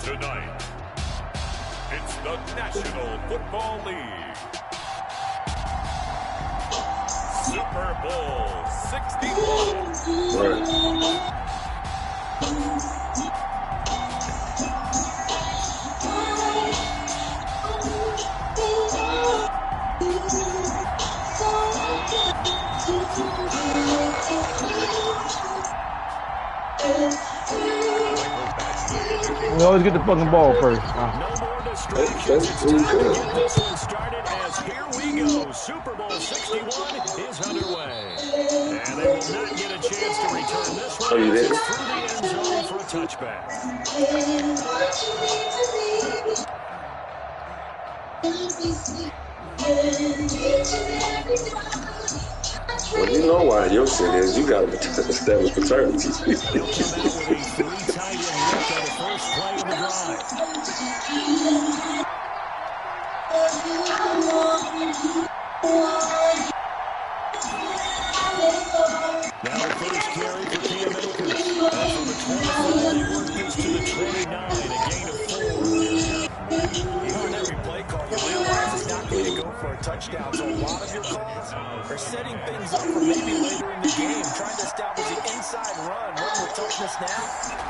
Tonight, it's the National Football League. Super Bowl 61. We always get the fucking ball first. No more distractions. It's time to get this one started as here we go. Super Bowl 61 is underway. And they will not get a chance to return this one as it's through the end zone for a touchback. Well, you know why your shit is. You got to establish paternity. He'll come out with a three-tight end look on the first play of the drive. Now the first carry for Cam Akers. That's from the 25. They work this to the 29, a gain of 4. On every play call, you realize it's not going to go for a touchdown. So a lot of your calls are setting things up for maybe later in the game, trying to establish the inside run with toughness now.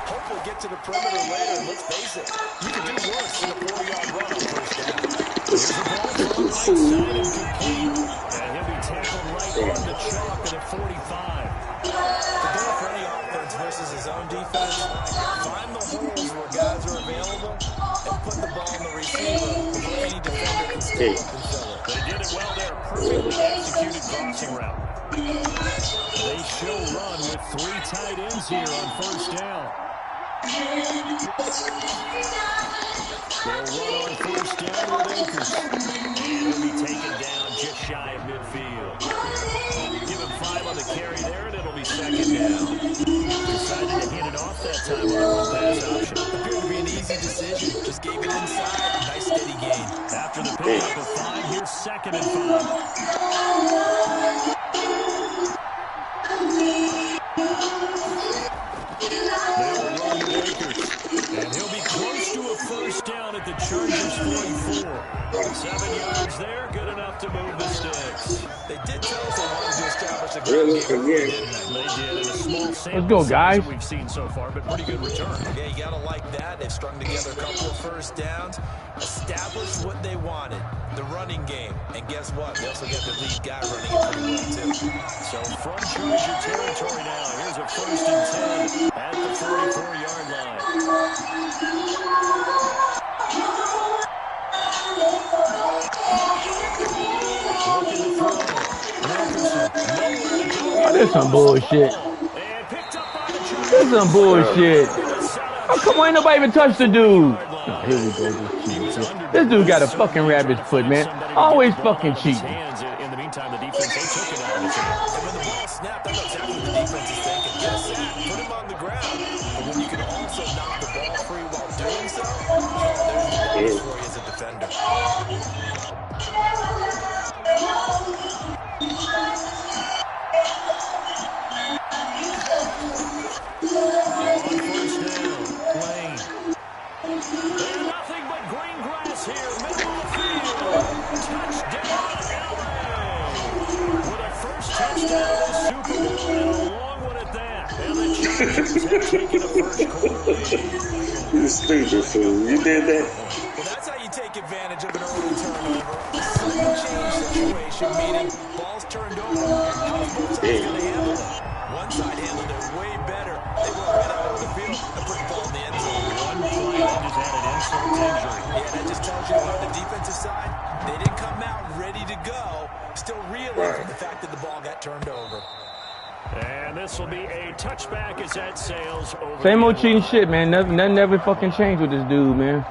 Hopefully get to the perimeter later. And let's face it, you can do worse than a 4-yard run on first down. Here's the ball from the right side and complete. And he'll be tackled right on the chalk at 45. The goal for any offense versus his own defense, find the holes where guys are available and put the ball in the receiver before any defender can step up and fill it. They did it well there. Perfectly executed crossing route. They show run with 3 tight ends here on first down. They'll run on first down with Akers. And he'll be taken down just shy of midfield. Give him 5 on the carry there, and it'll be second down. Decided to hand it off that time on a pass option. Appeared to be an easy decision. Just gave it inside. Nice steady gain. After the pickup of 5, here's second and 5. Now we're rolling with Akers. And he'll be close to a first down at the Chargers' 44. 7 yards there, good enough to move the sticks. They did tell us they wanted to establish a ground game. They did in a small sample Let's go, guys. we've seen so far, but pretty good return. Yeah, you got to like that. They've strung together a couple of first downs, established what they wanted, the running game. And guess what? They also got the lead guy running it pretty well, too. So from Charger territory now, here's a first and 10 at the 44-yard line. Oh, this some bullshit. This some bullshit. Oh, come on, ain't nobody even touched the dude. Oh, here we go. This dude got a fucking rabbit's foot, man. Always fucking cheating. In the meantime, the defense, they took it out of his hands. And when the ball snapped, I know exactly what the defense is thinking. Just that, put him on the ground. But when you can also knock the ball free while doing so, there's the for you as a defender. Nothing but green grass here, middle of the field. Touchdown, LA! With a first touchdown of the Super Bowl and a long one at that. And the Chargers have taken a first quarter lead. You stupid fool. You did that? Well, that's how you take advantage of an early turnover. A sudden change situation, meaning balls turned over. How's both sides going to handle it? One side handled it way better. They went right out of the field and put the ball in the end zone. One play that just had an insult injury. Yeah, that just tells you on the defensive side, they didn't come out ready to go. Still reeling from the fact that the ball got turned over. And this will be a touchback as that sails over. Same old cheating shit, man. Nothing ever fucking changed with this dude, man.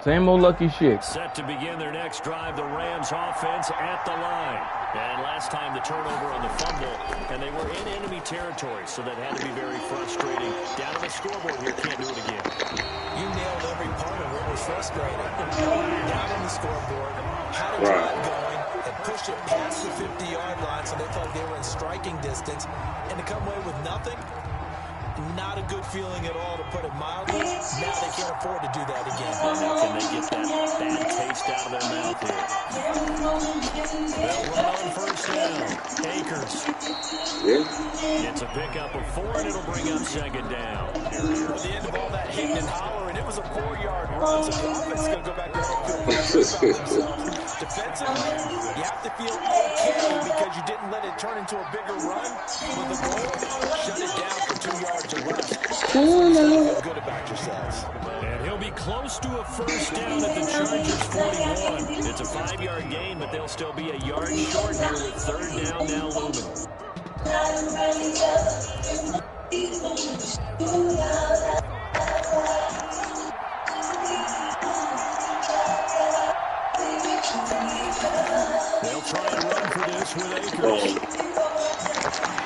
Same old lucky shit. Set to begin their next drive, the Rams offense at the line. And last time the turnover on the fumble, and they were in enemy territory, so that had to be very frustrating. Down on the scoreboard here, can't do it again. You nailed every part of what was frustrating. Down on the scoreboard, had a drive going, and pushed it past the 50-yard line, so they felt they were in striking distance, and to come away with nothing, Not a good feeling at all, to put it mildly. Now they can't afford to do that again. Now can they get that bad taste out of their mouth here? They'll run on first down. Akers. Yeah. It's a pickup of 4, and it'll bring up second down. At the end of all that hitting and hollering, it was a 4-yard run, so the offense is going to go back there and feel good about themselves. Defensively, you have to feel okay because you didn't let it turn into a bigger run. With the goal, shut it down for 2 yards or less. Feel good about yourselves. And he'll be close to a first down at the Chargers 41. It's a 5-yard gain, but they'll still be a yard short here with third down now looming. They'll try and run for this with Akers.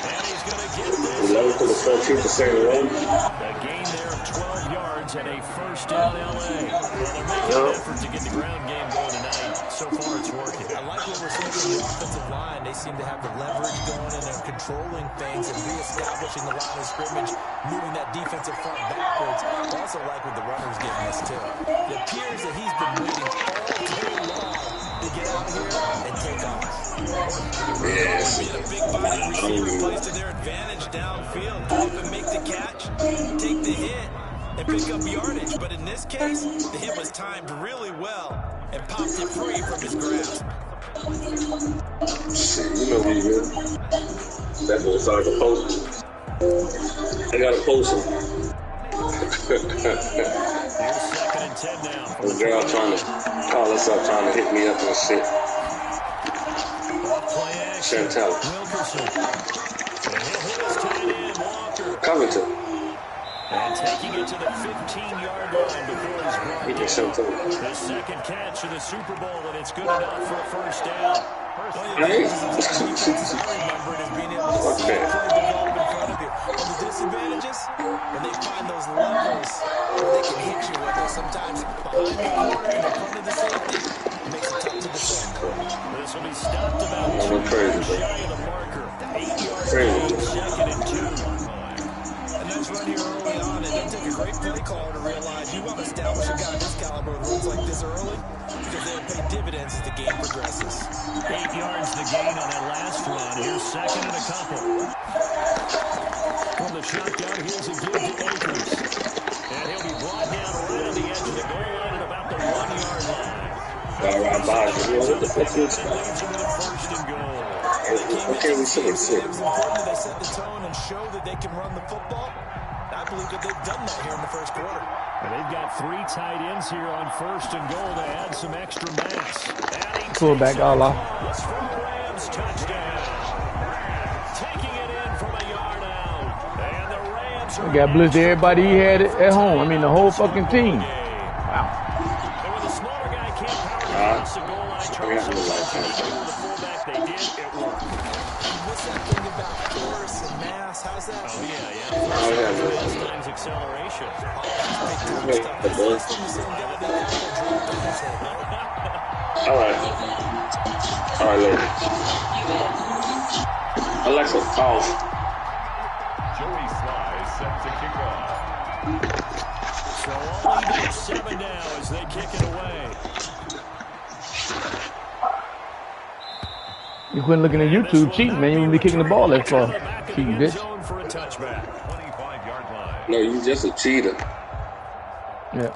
And he's going to get this. 11 to the 13% run. A gain there of 12 yards and a first down L.A. Well, they're making an effort to get the ground game going tonight. So far, it's working. I like what we're seeing from the offensive line. They seem to have the leverage going, and they're controlling things and reestablishing the line of scrimmage, moving that defensive front backwards. I also like what the runner's giving us, too. It appears that he's been waiting all day long to get out here and take off. Yes. Being a big body receiver plays to their advantage downfield. Go up and make the catch, take the hit, and pick up yardage. But in this case, the hit was timed really well and popped it free from his grasp. Shit, you know he will. That's what it's like to post. I gotta post him. Here's second and 10 now. The girl trying to call us up, trying to hit me up and shit. Play action. Chantel. Wilkerson. And he'll hit his tight end, Walker. Covington. And taking it to the 15-yard line before he's brought He can down. show too. The second catch of the Super Bowl, and it's good enough for a first down. Hey. I remember it as being able to see the play develop in front of you. And the disadvantages, when they find those levels where they can hit you with it, sometimes behind the corner and in front of the safety, it makes it tough to defend. This will be stopped about 2 yards shy of the marker. 8 yards gain, second and 2. A nice run here early on. It doesn't take a great play caller to realize you want to establish a guy this caliber with runs like this early because they'll pay dividends as the game progresses. 8 yards the gain on that last run. Here's second and a couple. From the shotgun, here's a give to Akers. And he'll be brought down right on the edge of the goal line at about the 1-yard line. All right, bye. What the fuck is Leads him in first and goal. Okay, we see it. It was important that they set the tone and show that they can run the football. I believe that they've done that here in the first quarter. And they've got 3 tight ends here on first and goal to add some extra mass. Pull back all off. For the Rams, touchdown. Taking it in from a yard out. And the Rams He got blitzed everybody he had at home. I mean, the whole fucking team. Wow. And when the smaller guy can't power across the goal line, Charles the fullback, they did. It worked. What's that thing about force and mass? How's that? Oh, yeah. First times acceleration. All right, later. Alexa, off. Joey Sly set to kick off. So all even at 7 now as they kick it away. You quit looking at YouTube cheating, man. You wouldn't be kicking the ball that far. Cheating, bitch. For a touchback. 25-yard line. No, you just a cheater. Yeah.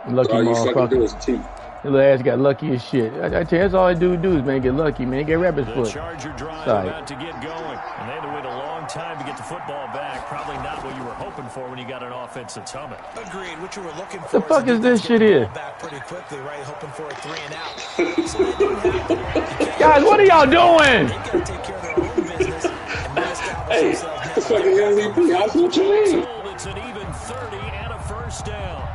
Lucky All you fucking do motherfucker. is cheat. His little ass got lucky as shit. I tell you, that's all I do is, man, get lucky, man. Get rabbit's The foot. Charger drive Sorry. about to get going. And they had to wait a long time to get the football back. Probably not what you were hoping for when you got an offense that's humming. Agreed. What you were looking for. The fuck is this shit here? here? Back pretty quickly, right? Hoping for a 3 and out. So that didn't happen. Guys, what are y'all doing? They got to take care of their own business and reestablish Hey, themselves the now. fucking MVP. That's what you mean. It's an even 30 and a first down.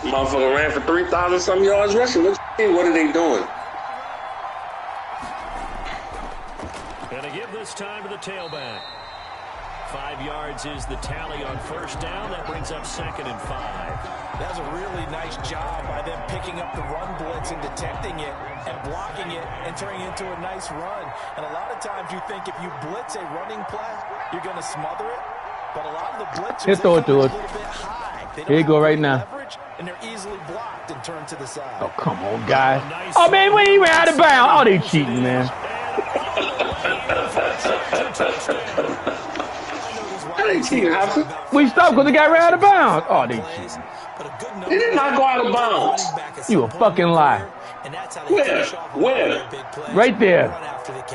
Motherfucker ran for 3,000 some yards rushing. What are they doing? And to give this time to the tailback. 5 yards is the tally on first down. That brings up 2nd and 5. That was a really nice job by them picking up the run blitz and detecting it and blocking it and turning it into a nice run. And a lot of times you think if you blitz a running play, you're going to smother it. But a lot of the blitzers throw it to us. a little bit high. Here you go right now. And they're easily blocked and turned to the side. Oh, come on, guys. Oh, man, when he ran out of bounds. Oh, they cheating, man. We stopped because the guy ran out of bounds. Oh, they cheating. He did not go out of bounds. You a fucking lie. Where? Right there.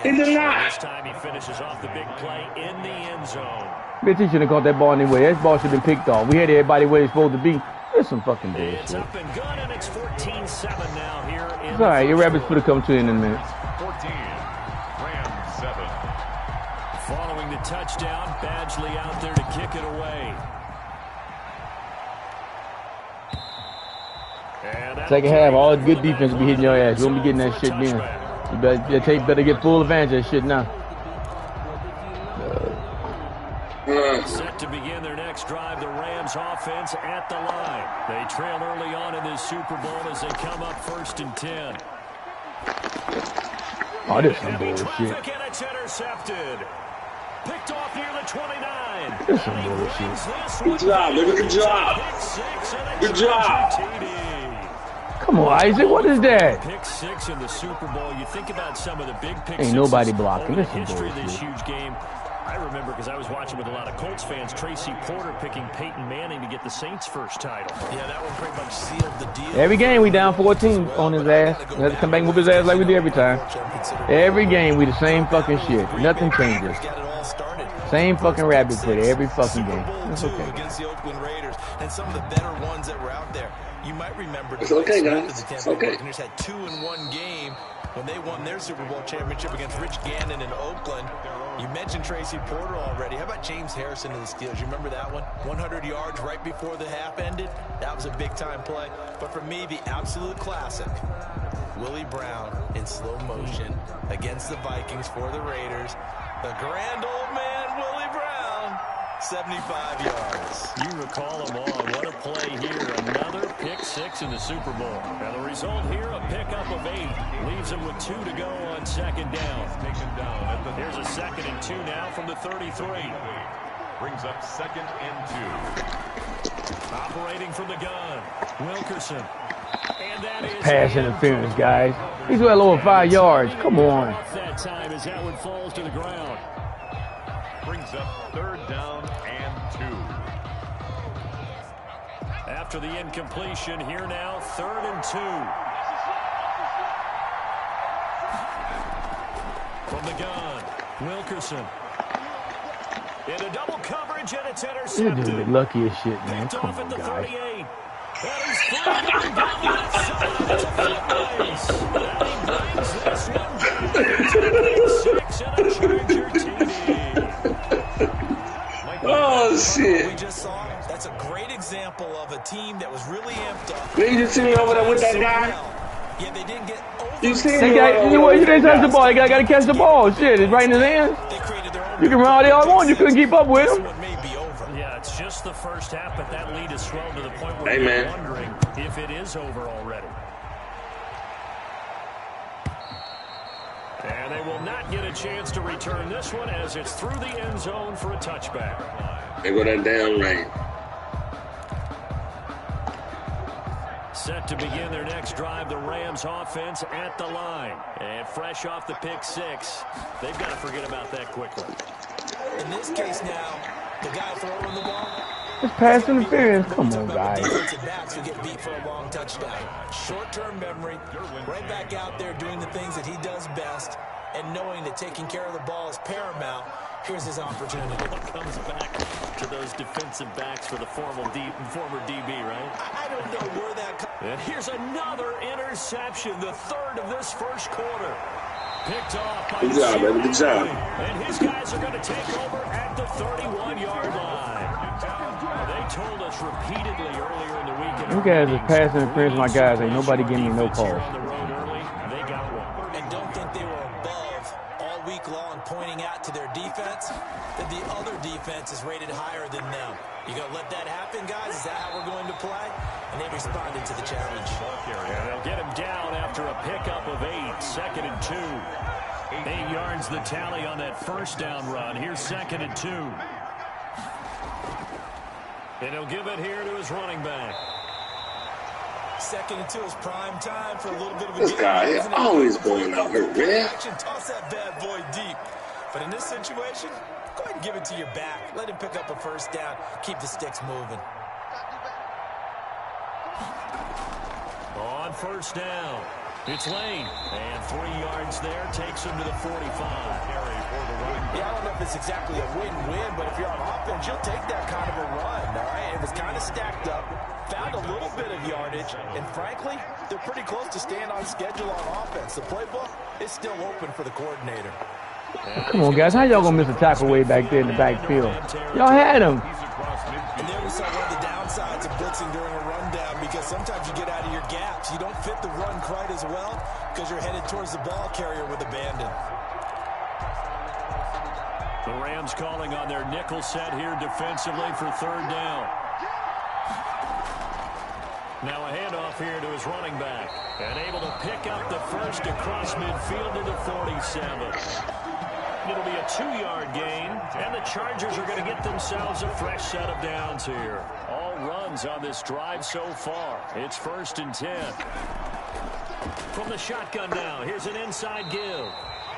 He did not. This time he finishes off the big play in the end zone. Bitch, he shouldn't have caught that ball anyway. That ball should have been picked off. We had everybody where it's supposed to be. There's some fucking bullshit. It's up and good, and it's 14-7 now here. It's all right. Your rabbits could have come to in a minute. 14, Rams 7. Following the touchdown, Badgley out there to kick it away. Second half, all good defense will be hitting your ass. You won't be getting that shit then. You better get full advantage of that shit now. Set to begin their next drive, the Rams offense at the line. They trail early on in this Super Bowl as they come up 1st and 10. Oh, this is some bullshit. And it's intercepted. Picked off near the 29. This is some bullshit. Good job, baby. Good job. Good job. Come on, Isaac. What is that? Pick 6 in the Super Bowl. You think about some of the big pick Ain't nobody blocking. This is history of this bullshit. huge game. I remember because I was watching with a lot of Colts fans, Tracy Porter picking Peyton Manning to get the Saints' first title. Yeah, that one pretty much sealed the deal. Every game we down 14 on his ass. We have to come back and whoop his ass like we do every time. Every game we the same fucking shit. Nothing changes. Same fucking rabbit foot every fucking game. That's okay. Against the Oakland Raiders and some of the better ones that were out there. You might remember. It's okay, guys. It's okay. Buccaneers had 2 in one game when they won their Super Bowl championship against Rich Gannon in Oakland. You mentioned Tracy Porter already. How about James Harrison to the Steelers? You remember that one? 100 yards right before the half ended. That was a big-time play. But for me, the absolute classic, Willie Brown in slow motion against the Vikings for the Raiders. The grand old man, Willie Brown, 75 yards. You recall them all. What a play here. Another pick 6 in the Super Bowl. And the result here, a pickup of 8. Leaves them with 2 to go on 2nd down. Taken down at the Here's a 2nd and 2 now from the 33. brings up 2nd and 2. Operating from the gun, Wilkerson. And that is Pass interference, guys. He's well over 5 yards. Come on. That time as that one falls to the ground. Brings up 3rd down and 2. After the incompletion, here now, 3rd and 2. From the gun, Wilkerson. Into double coverage, and it's intercepted. This dude lucky as shit, man. Picked Come off on, at the guys. 38. And he's flying down the left side. It's a foot race. And he brings this one back to 6 and a Charger TD. Oh, shit. We just saw, that's a great example of a team that was really amped up. Did you see me over there with that guy? Yeah, they didn't get over. You see me? That guy, you didn't touch the ball. You got to catch the ball. Shit, it's right in his hands. They created their own. You can run all day all want. You couldn't keep up with This him. one may be over. Yeah, it's just the first half, but that lead is swelled to the point where Hey, you're man. wondering if it is over already. And they will not get a chance to return this one as it's through the end zone for a touchback. They go that damn right. Set to begin their next drive, the Rams offense at the line. And fresh off the pick 6, they've got to forget about that quickly. In this case now, the guy throwing the ball. It's pass interference. Come on, guys. Defensive backs who get beat for a long touchdown. Short-term memory, right back out there doing the things that he does best, and knowing that taking care of the ball is paramount. Here's his opportunity. Comes back to those defensive backs for the former DB, right? I don't know where that comes. And here's another interception, the 3rd of this first quarter. Picked off by Good job, baby. Good job. And his guys are going to take over at the 31-yard line. They told us repeatedly earlier in the week. You guys are pass interference, my guys. Ain't nobody giving me no calls. On the road early, they got one. And don't think they were above all week break law and pointing out to their defense that the other defense is rated higher than them. You going to let that happen, guys? Is that how we're going to play? And they responded to the challenge. And they'll get him down after a pickup of 8, 2nd and 2. 8 yards the tally on that first down run. Here's 2nd and 2. And he'll give it here to his running back. 2nd and 2 is prime time for a little bit of a This game, guy is isn't it? always going out here, man. Toss that bad boy deep. But in this situation, go ahead and give it to your back. Let him pick up a first down. Keep the sticks moving. On first down, it's Lane. And 3 yards there takes him to the 45. Yeah, I don't know if it's exactly a win-win, but if you're on offense, you'll take that kind of a run, all right? It was kind of stacked up, found a little bit of yardage, and frankly, they're pretty close to staying on schedule on offense. The playbook is still open for the coordinator. Come on, guys. How y'all going to miss a tackle way back there in the backfield? Y'all had him. And there we saw one of the downsides of blitzing during a rundown, because sometimes you get out of your gaps. You don't fit the run quite as well because you're headed towards the ball carrier with abandon. The Rams calling on their nickel set here defensively for 3rd down. Now a handoff here to his running back. And able to pick up the first across midfield to the 47. It'll be a 2-yard gain, and the Chargers are going to get themselves a fresh set of downs here. All runs on this drive so far. It's 1st and 10. From the shotgun now, here's an inside give.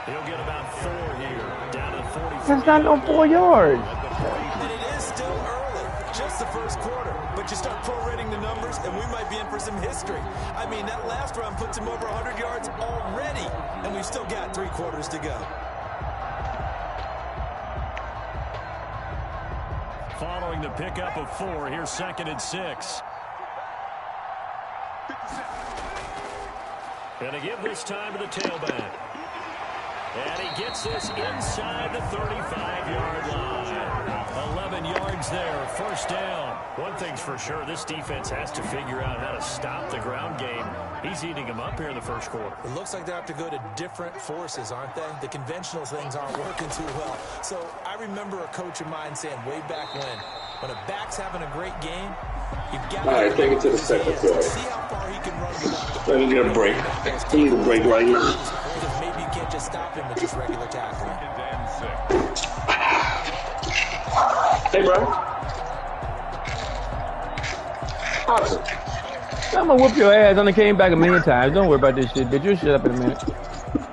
He'll get about 4 here, down to the 44. That's not no 4 yards. And it is still early, just the first quarter. But you start prorating the numbers, and we might be in for some history. I mean, that last run puts him over 100 yards already, and we've still got 3 quarters to go. Following the pickup of 4, here's 2nd and 6. And to give this time to the tailback. And he gets this inside the 35-yard line. 11 yards there, first down. One thing's for sure, this defense has to figure out how to stop the ground game. He's eating them up here in the first quarter. It looks like they have to go to different forces, aren't they? The conventional things aren't working too well. So I remember a coach of mine saying way back when a back's having a great game, you've got to... All right, take it to the second quarter. See how far he can run without the... Let me get a break. I need a break right now. Because maybe you can't just stop him with just regular tackling. Hey, bro. Awesome. I'm going to whoop your ass. I done came back a million times. Don't worry about this shit, bitch. You'll shut up in a minute.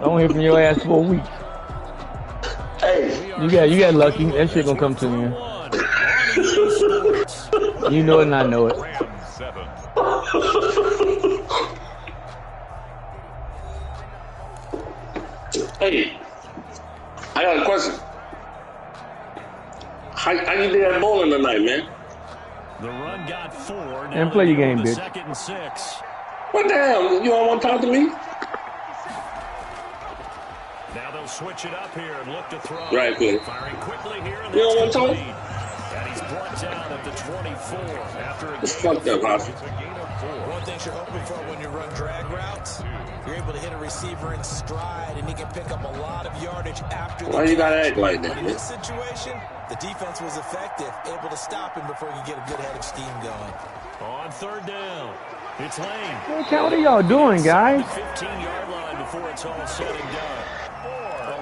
I won't hear from your ass for a week. Hey. You got lucky. That shit gonna come to you. You know it and I know it. Hey, I got a question. How you did that bowling tonight, man? The run got 4. And play your game, bitch. 2nd and 6. What the hell? You don't want to talk to me? Now they'll switch it up here and look to throw. Right, good. Firing quickly here. And You don't want to talk? And he's brought down at the 24 after a It's fucked up, House. One thing you're hoping for when you run drag routes, you're able to hit a receiver in stride, and he can pick up a lot of yardage after the Why you gotta catch. act like that, But in man? this situation, the defense was effective, able to stop him before he could get a good head of steam going. On 3rd down, it's Lane. What are y'all doing, guys? 15-yard line before it's all said and done.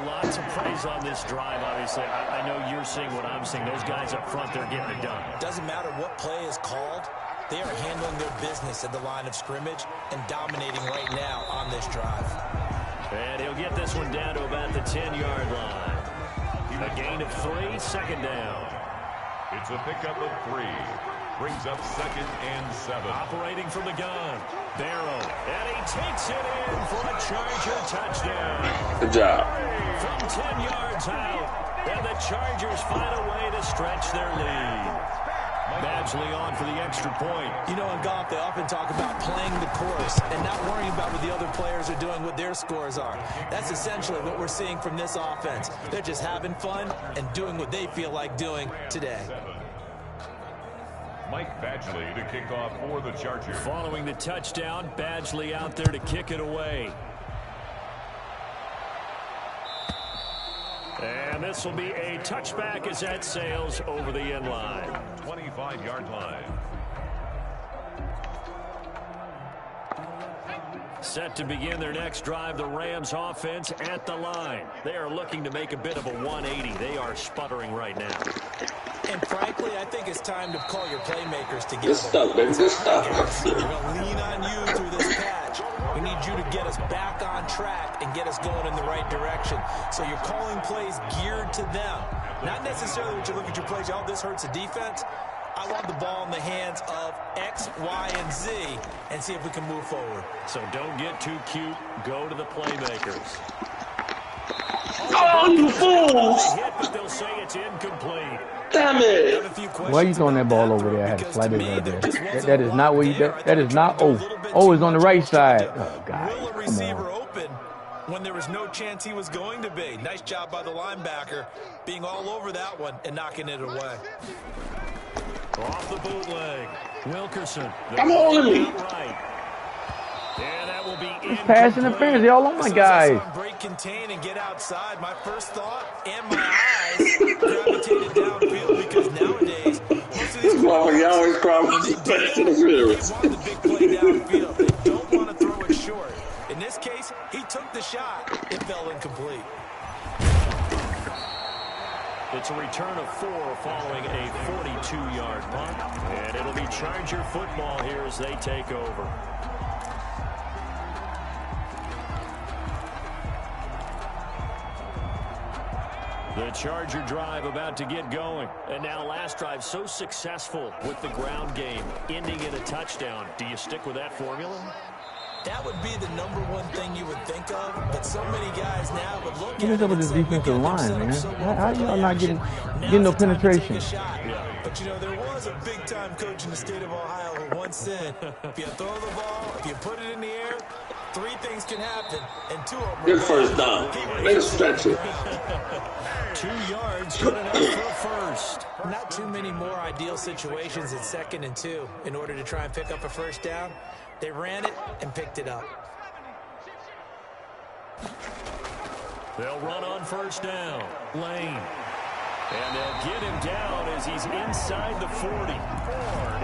Lots of praise on this drive, obviously. I know you're seeing what I'm seeing. Those guys up front, they're getting it done. Doesn't matter what play is called. They are handling their business at the line of scrimmage and dominating right now on this drive. And he'll get this one down to about the 10-yard line. A gain of 3, 2nd down. It's a pickup of 3. Brings up 2nd and 7. Operating from the gun. Barrow. And he takes it in for a Charger touchdown. Good job. From 10 yards out. And the Chargers find a way to stretch their lead. Badgley on for the extra point. You know, in golf, they often talk about playing the course and not worrying about what the other players are doing, what their scores are. That's essentially what we're seeing from this offense. They're just having fun and doing what they feel like doing today. Mike Badgley to kick off for the Chargers. Following the touchdown, Badgley out there to kick it away. And this will be a touchback as that sails over the end line. 25-yard line. Set to begin their next drive, the Rams offense at the line. They are looking to make a bit of a 180. They are sputtering right now. And frankly, I think it's time to call your playmakers together. Good stuff, baby. Good stuff. We're going to lean on you through this patch. We need you to get us back on track and get us going in the right direction. So you're calling plays geared to them. Not necessarily what you look at your plays, oh, this hurts the defense. I want the ball in the hands of X, Y, and Z and see if we can move forward. So don't get too cute. Go to the playmakers. Oh, you fools! Hit, but they'll say it's incomplete. Damn it! Why are you throwing that ball over there? I had to slide it right there. That is not where you. That is not. Oh, it's on the right side. Oh God! Will a receiver open when there was no chance he was going to be? Nice job by the linebacker, being all over that one and knocking it away. Off the bootleg, Wilkerson. Come on, me. Right. And that will be pass interference. Y'all on my guys. Break, contain, and get outside. My first thought and my eyes gravitated downfield because nowadays most of these you always promise pass interference. They want the big play downfield. They don't want to throw it short. In this case, he took the shot. It fell incomplete. It's a return of 4 following a 42-yard punt. And it'll be Charger football here as they take over. The Charger drive about to get going. And now last drive so successful with the ground game, ending in a touchdown. Do you stick with that formula? That would be the #1 thing you would think of, but so many guys now would look at it. What's up with this defensive line, man? How y'all not getting no penetration? Yeah. But you know, there was a big-time coach in the state of Ohio who once said, if you throw the ball, if you put it in the air, 3 things can happen, and 2 of them. Good first down. Let's stretch it. 2 yards, good enough for a first. Not too many more ideal situations at 2nd and 2 in order to try and pick up a first down. They ran it and picked it up. They'll run on first down. Lane. And they'll get him down as he's inside the 40.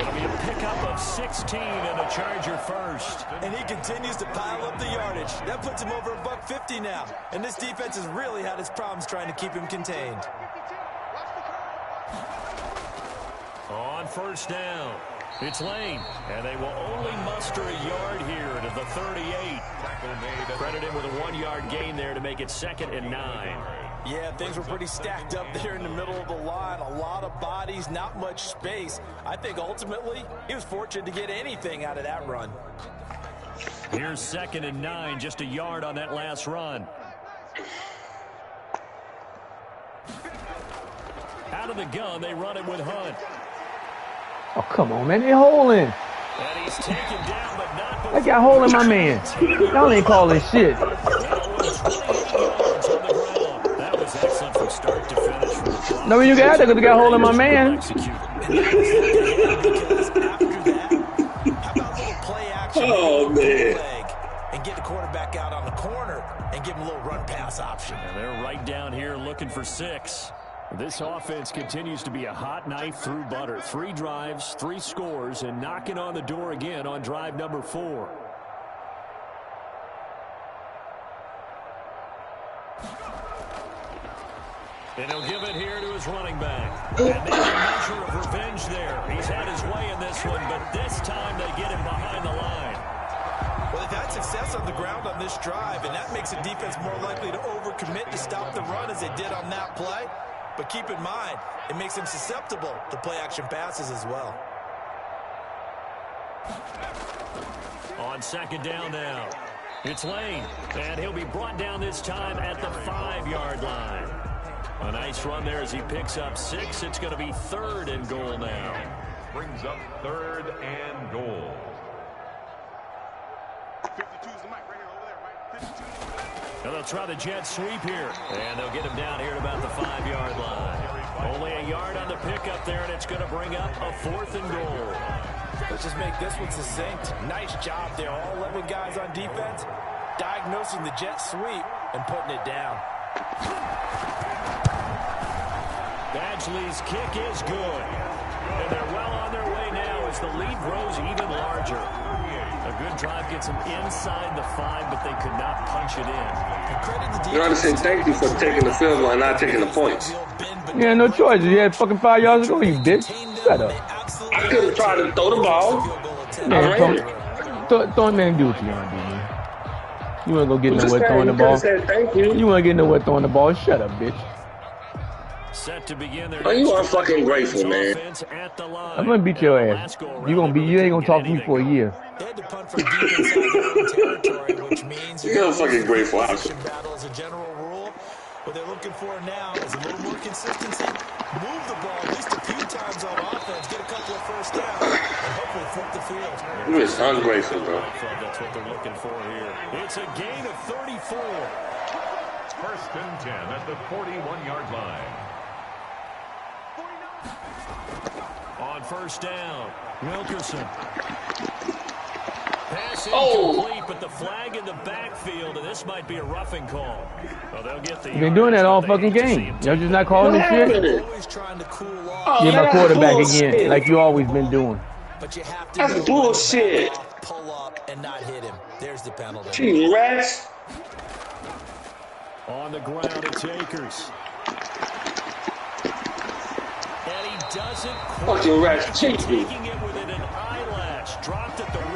It'll be a pickup of 16 and a Charger first. And he continues to pile up the yardage. That puts him over $150 now. And this defense has really had its problems trying to keep him contained. On first down, it's Lane. And they will only muster a yard here to the 38. Credit him with a 1-yard gain there to make it 2nd and 9. Yeah, things were pretty stacked up there in the middle of the line. A lot of bodies, not much space. I think ultimately he was fortunate to get anything out of that run. Here's 2nd and 9, just a yard on that last run. Out of the gun, they run it with Hunt. Oh, come on, man. They holding. And he's taken down, but not. They got holding my man. Y'all ain't calling shit. Excellent from start to finish. No, you got it because they got hold of my man. Oh, man. And get the quarterback out on the corner and give him a little run pass option. And they're right down here looking for 6. This offense continues to be a hot knife through butter. 3 drives, 3 scores, and knocking on the door again on drive number 4. And he'll give it here to his running back. And maybe a measure of revenge there. He's had his way in this one, but this time they get him behind the line. Well, they've had success on the ground on this drive, and that makes the defense more likely to overcommit to stop the run as they did on that play. But keep in mind, it makes them susceptible to play-action passes as well. On 2nd down now, it's Lane. And he'll be brought down this time at the 5-yard line. A nice run there as he picks up 6. It's going to be 3rd and goal now. Brings up 3rd and goal. 52's the mic right here, over there, right? 52. And they'll try the jet sweep here. And they'll get him down here at about the 5-yard line. Only a yard on the pickup there, and it's going to bring up a 4th and goal. Let's just make this one succinct. Nice job there. All 11 guys on defense diagnosing the jet sweep and putting it down. Badgley's kick is good. And they're well on their way now as the lead grows even larger. A good drive gets them inside the 5, but they could not punch it in. You understand? Thank you for taking the field goal and not taking the points. Yeah, no choice. You had fucking 5 yards ago, you bitch. Shut up. I could have tried to throw the ball. Man, throw man, do what you want to do, man. You want to go get nowhere throwing the ball? Thank you. You want to get nowhere throwing the ball? Shut up, bitch. Set to begin their Oh, you are fucking grateful, man. I'm gonna beat your ass. You ain't gonna talk to me for a year. They had to punt from deep inside their own territory, which means You're fucking grateful. battle as a general rule. What they're looking for now is a little more consistency. Move the ball at least a few times on offense, get a couple of first downs, and hopefully flip the field. You're just ungrateful, bro. That's what they're looking for here. It's a gain of 34. First and 10 at the 41-yard line. On first down, Wilkerson. Pass incomplete, but the flag in the backfield, and this might be a roughing call. Well, they'll get the You've been doing that all fucking game. Y'all just not calling this shit? Always trying to cool off. Get my quarterback again, like you always been doing. But you have to That's bullshit. pull up and not hit him. There's the penalty. Gee, rats. On the ground, it's Akers. And he doesn't Fucking rats, cheat me. taking it within an eyelash. Dropped at the 1.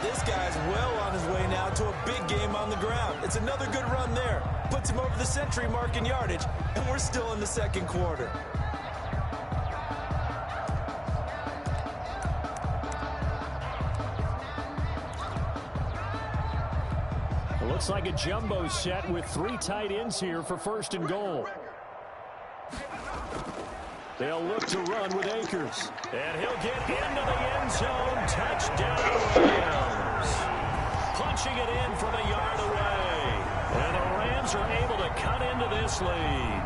This guy's well on his way now to a big game on the ground. It's another good run there. Puts him over the century mark in yardage, and we're still in the second quarter. It looks like a jumbo set with 3 tight ends here for first and goal. They'll look to run with Akers. And he'll get into the end zone. Touchdown, Rams. Punching it in from a yard away. And the Rams are able to cut into this lead.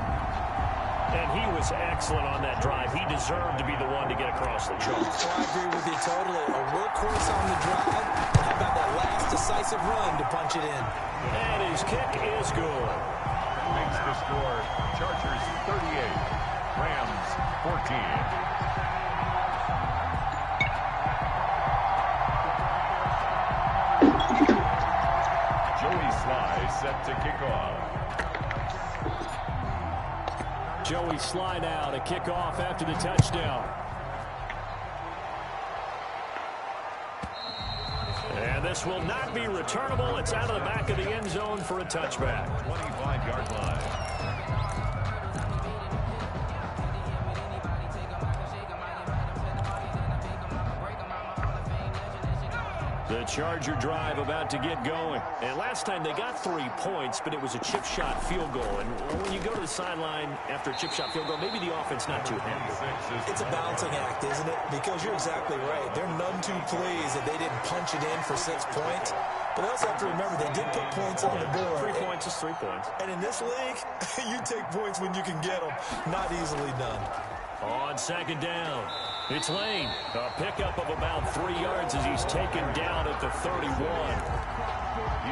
And he was excellent on that drive. He deserved to be the one to get across the chalk. Well, I agree with you totally. A workhorse on the drive. And how about that last decisive run to punch it in? And his kick is good. Makes the score Chargers 38. Rams 14. Joey Sly set to kick off. Joey Sly now to kick off after the touchdown. And this will not be returnable. It's out of the back of the end zone for a touchback. 25-yard line. The Charger drive about to get going. And last time they got 3 points, but it was a chip shot field goal. And when you go to the sideline after a chip shot field goal, maybe the offense not too happy. It's a balancing act, isn't it? Because you're exactly right. They're none too pleased that they didn't punch it in for 6 points. But they also have to remember they did put points on the board. 3 points is 3 points. And in this league, you take points when you can get them. Not easily done. On second down, it's Lane. A pickup of about 3 yards as he's taken down at the 31.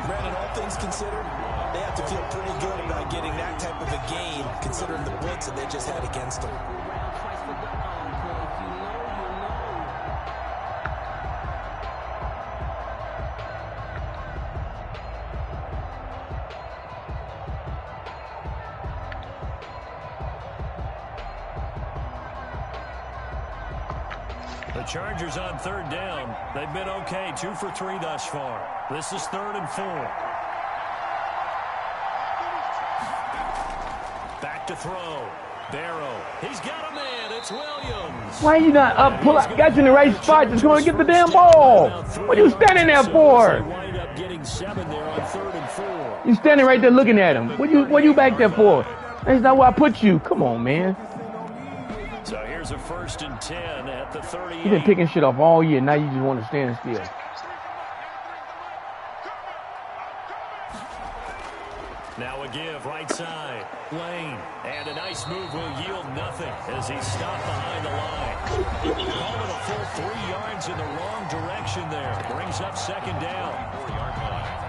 Brandon, all things considered, they have to feel pretty good about getting that type of a gain, considering the blitz that they just had against them. The Chargers on third down. They've been okay, 2 for 3 thus far. This is 3rd and 4. Back to throw. Barrow. He's got a man. It's Williams. Why are you not up? Pull up. Got you in the right spot. Just going to get the damn ball. What are you standing there for? Wind up getting 7 there on 3rd and 4. You standing right there looking at him. What you back there for? That's not where I put you. Come on, man. So here's a 1st and 10 at the 38. You've been picking shit off all year. Now you just want to stand still. Now a give, right side. Lane. And a nice move will yield nothing as he's stopped behind the line. Call it a full 3 yards in the wrong direction there. Brings up second down. 4-yard line.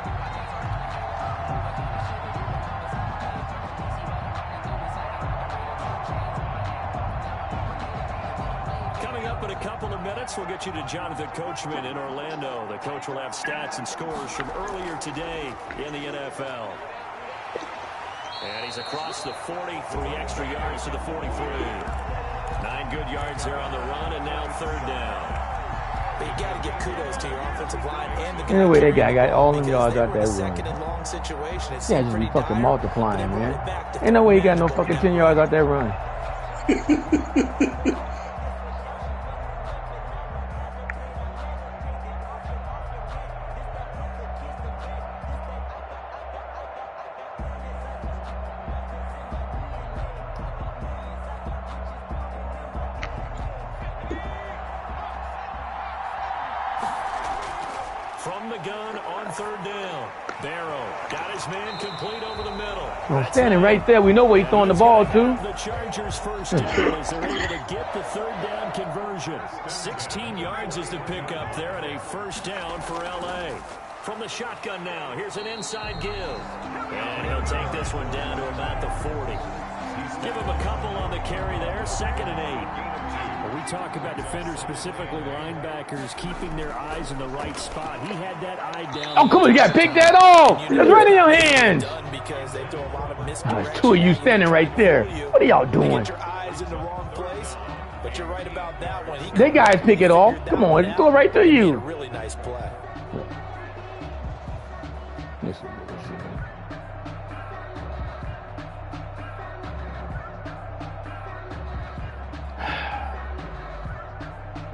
up in a couple of minutes. We'll get you to Jonathan Coachman in Orlando. The coach will have stats and scores from earlier today in the NFL. And he's across the 40, 3 extra yards to the 43. 9 good yards there on the run, and now 3rd down. But you got to give kudos to your offensive line and the Anyway, that guy got all them yards out that run. Second and long situation. Yeah, just be fucking multiplying, man. Ain't no way he got no fucking 10 yards out that run. From the gun on 3rd down. Barrow got his man complete over the middle. I'm standing right there. We know where he's throwing the ball to. The Chargers first down as they're able to get the 3rd down conversion. 16 yards is the pickup there and a 1st down for LA. From the shotgun now, here's an inside give. And he'll take this one down to about the 40. Give him a couple on the carry there, 2nd and 8. We talk about defenders, specifically linebackers, keeping their eyes in the right spot. He had that eye down. Oh, come on, you got to pick that off. It's right in your hand. Because they throw a lot of There's 2 of you standing right there. What are y'all doing? Get your eyes in the wrong place, but you're right about that one. They guys pick it off. Come on, just throw it right to you. Really nice play. Listen.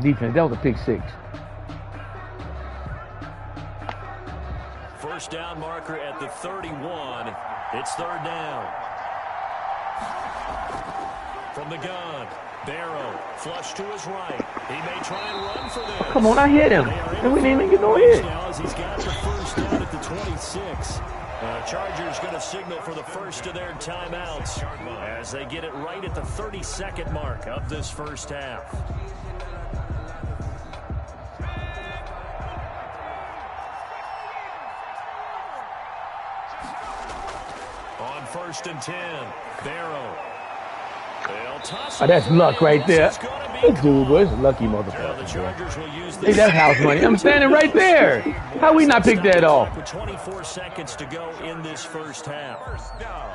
Defense, that was a pick 6. 1st down marker at the 31. It's 3rd down. From the gun, Barrow flush to his right. He may try and run for this. Come on, I hit him. And we didn't even get no hit. Now as he's got the 1st down at the 26. Chargers going to signal for the first of their timeouts as they get it right at the 32nd mark of this 1st half. On 1st and 10, Barrow. Oh, that's luck right there. This dude was a lucky motherfucker. Hey, that's house money. I'm standing right there. How we not pick that off? With 24 seconds to go in this 1st half. 1st down.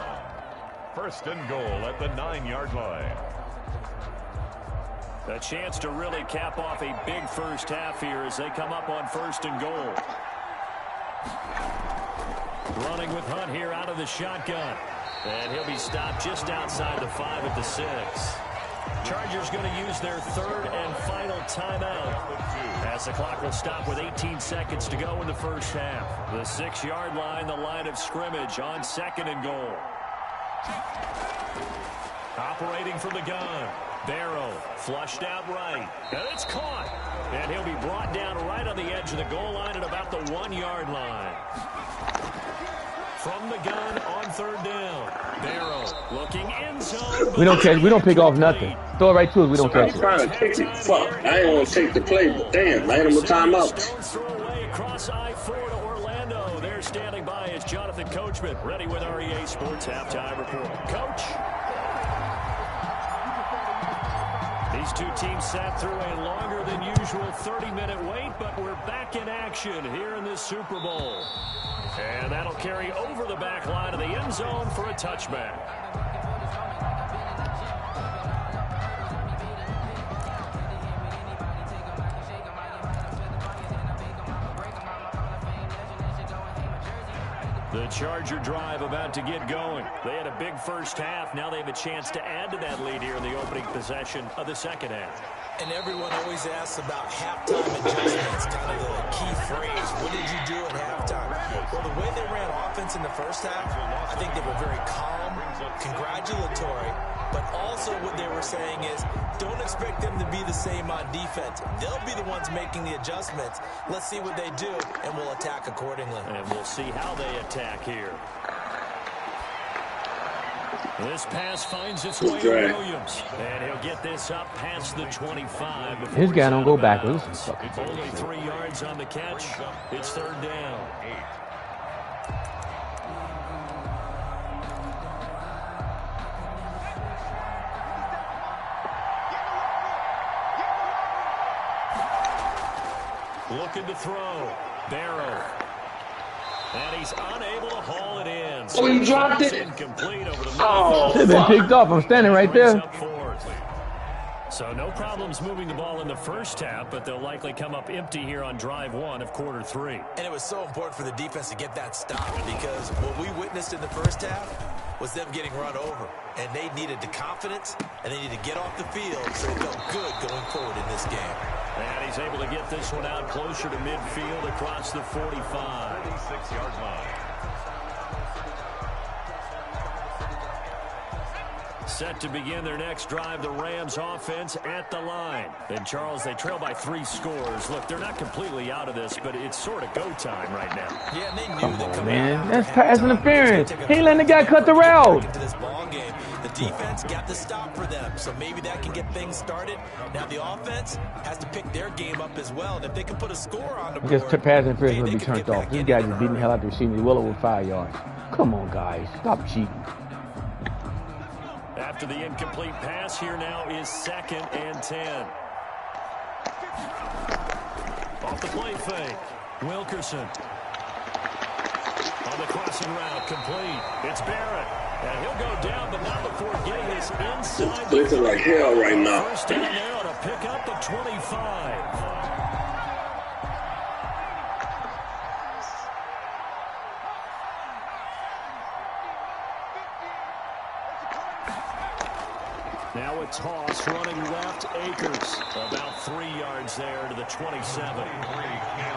1st and goal at the 9-yard line. A chance to really cap off a big 1st half here as they come up on 1st and goal. Running with Hunt here out of the shotgun. And he'll be stopped just outside the 5 at the 6. Chargers going to use their 3rd and final timeout as the clock will stop with 18 seconds to go in the 1st half. The 6-yard line, the line of scrimmage on 2nd and goal. Operating from the gun. Barrow flushed out right. And it's caught. And he'll be brought down right on the edge of the goal line at about the 1-yard line. From the gun on 3rd down. Barrow looking end zone. We don't catch. We don't pick off nothing. Throw it right to us. We don't catch I'm trying to take it. Fuck. I ain't want to take the play, but damn, I had him a timeout. Throw away across I-4 to Orlando. They're standing by as Jonathan Coachman ready with our EA Sports halftime report. Coach. These 2 teams sat through a longer than usual 30-minute wait, but we're back in action here in this Super Bowl. And that'll carry over the back line of the end zone for a touchback. The Charger drive about to get going. They had a big 1st half. Now they have a chance to add to that lead here in the opening possession of the 2nd half. And everyone always asks about halftime adjustments, kind of the key phrase. What did you do at halftime? Well, the way they ran offense in the 1st half, I think they were very calm, congratulatory, but also what they were saying is don't expect them to be the same on defense. They'll be the ones making the adjustments. Let's see what they do, and we'll attack accordingly. And we'll see how they attack here. This pass finds its way to Williams. And he'll get this up past the 25. His guy don't go backwards. Only 3 yards on the catch. It's 3rd down. looking to throw. Barrow. And he's unable to haul it in. Oh, you dropped it? Incomplete over the Oh, Should have been picked off. I'm standing right there. So no problems moving the ball in the first half, but they'll likely come up empty here on drive one of quarter three. And it was so important for the defense to get that stop because what we witnessed in the first half was them getting run over. And they needed the confidence, and they needed to get off the field so they felt good going forward in this game. And he's able to get this one out closer to midfield across the 45. 46-yard line. Set to begin their next drive, the Rams offense at the line. And Charles, they trail by 3 scores. Look, they're not completely out of this, but it's sort of go time right now. Yeah, and they knew Come that on, man. That's pass interference. He ain't letting the guy cut the route. Into this ball game. The defense got the stop for them, so maybe that can get things started. Now the offense has to pick their game up as well. And if they can put a score on the board, I guess pass interference will they be can turned get off. back This in guy it. just beating the hell out the receiver. He's well over 5 yards. Come on, guys. Stop cheating. After the incomplete pass, here now is 2nd and 10. Off the play fake. Wilkerson. On the crossing route, complete. It's Barrett. And he'll go down, but not before getting his inside. Looking like hell right now. First down now to pick up the 25. Now a toss running left, Akers. About 3 yards there to the 27.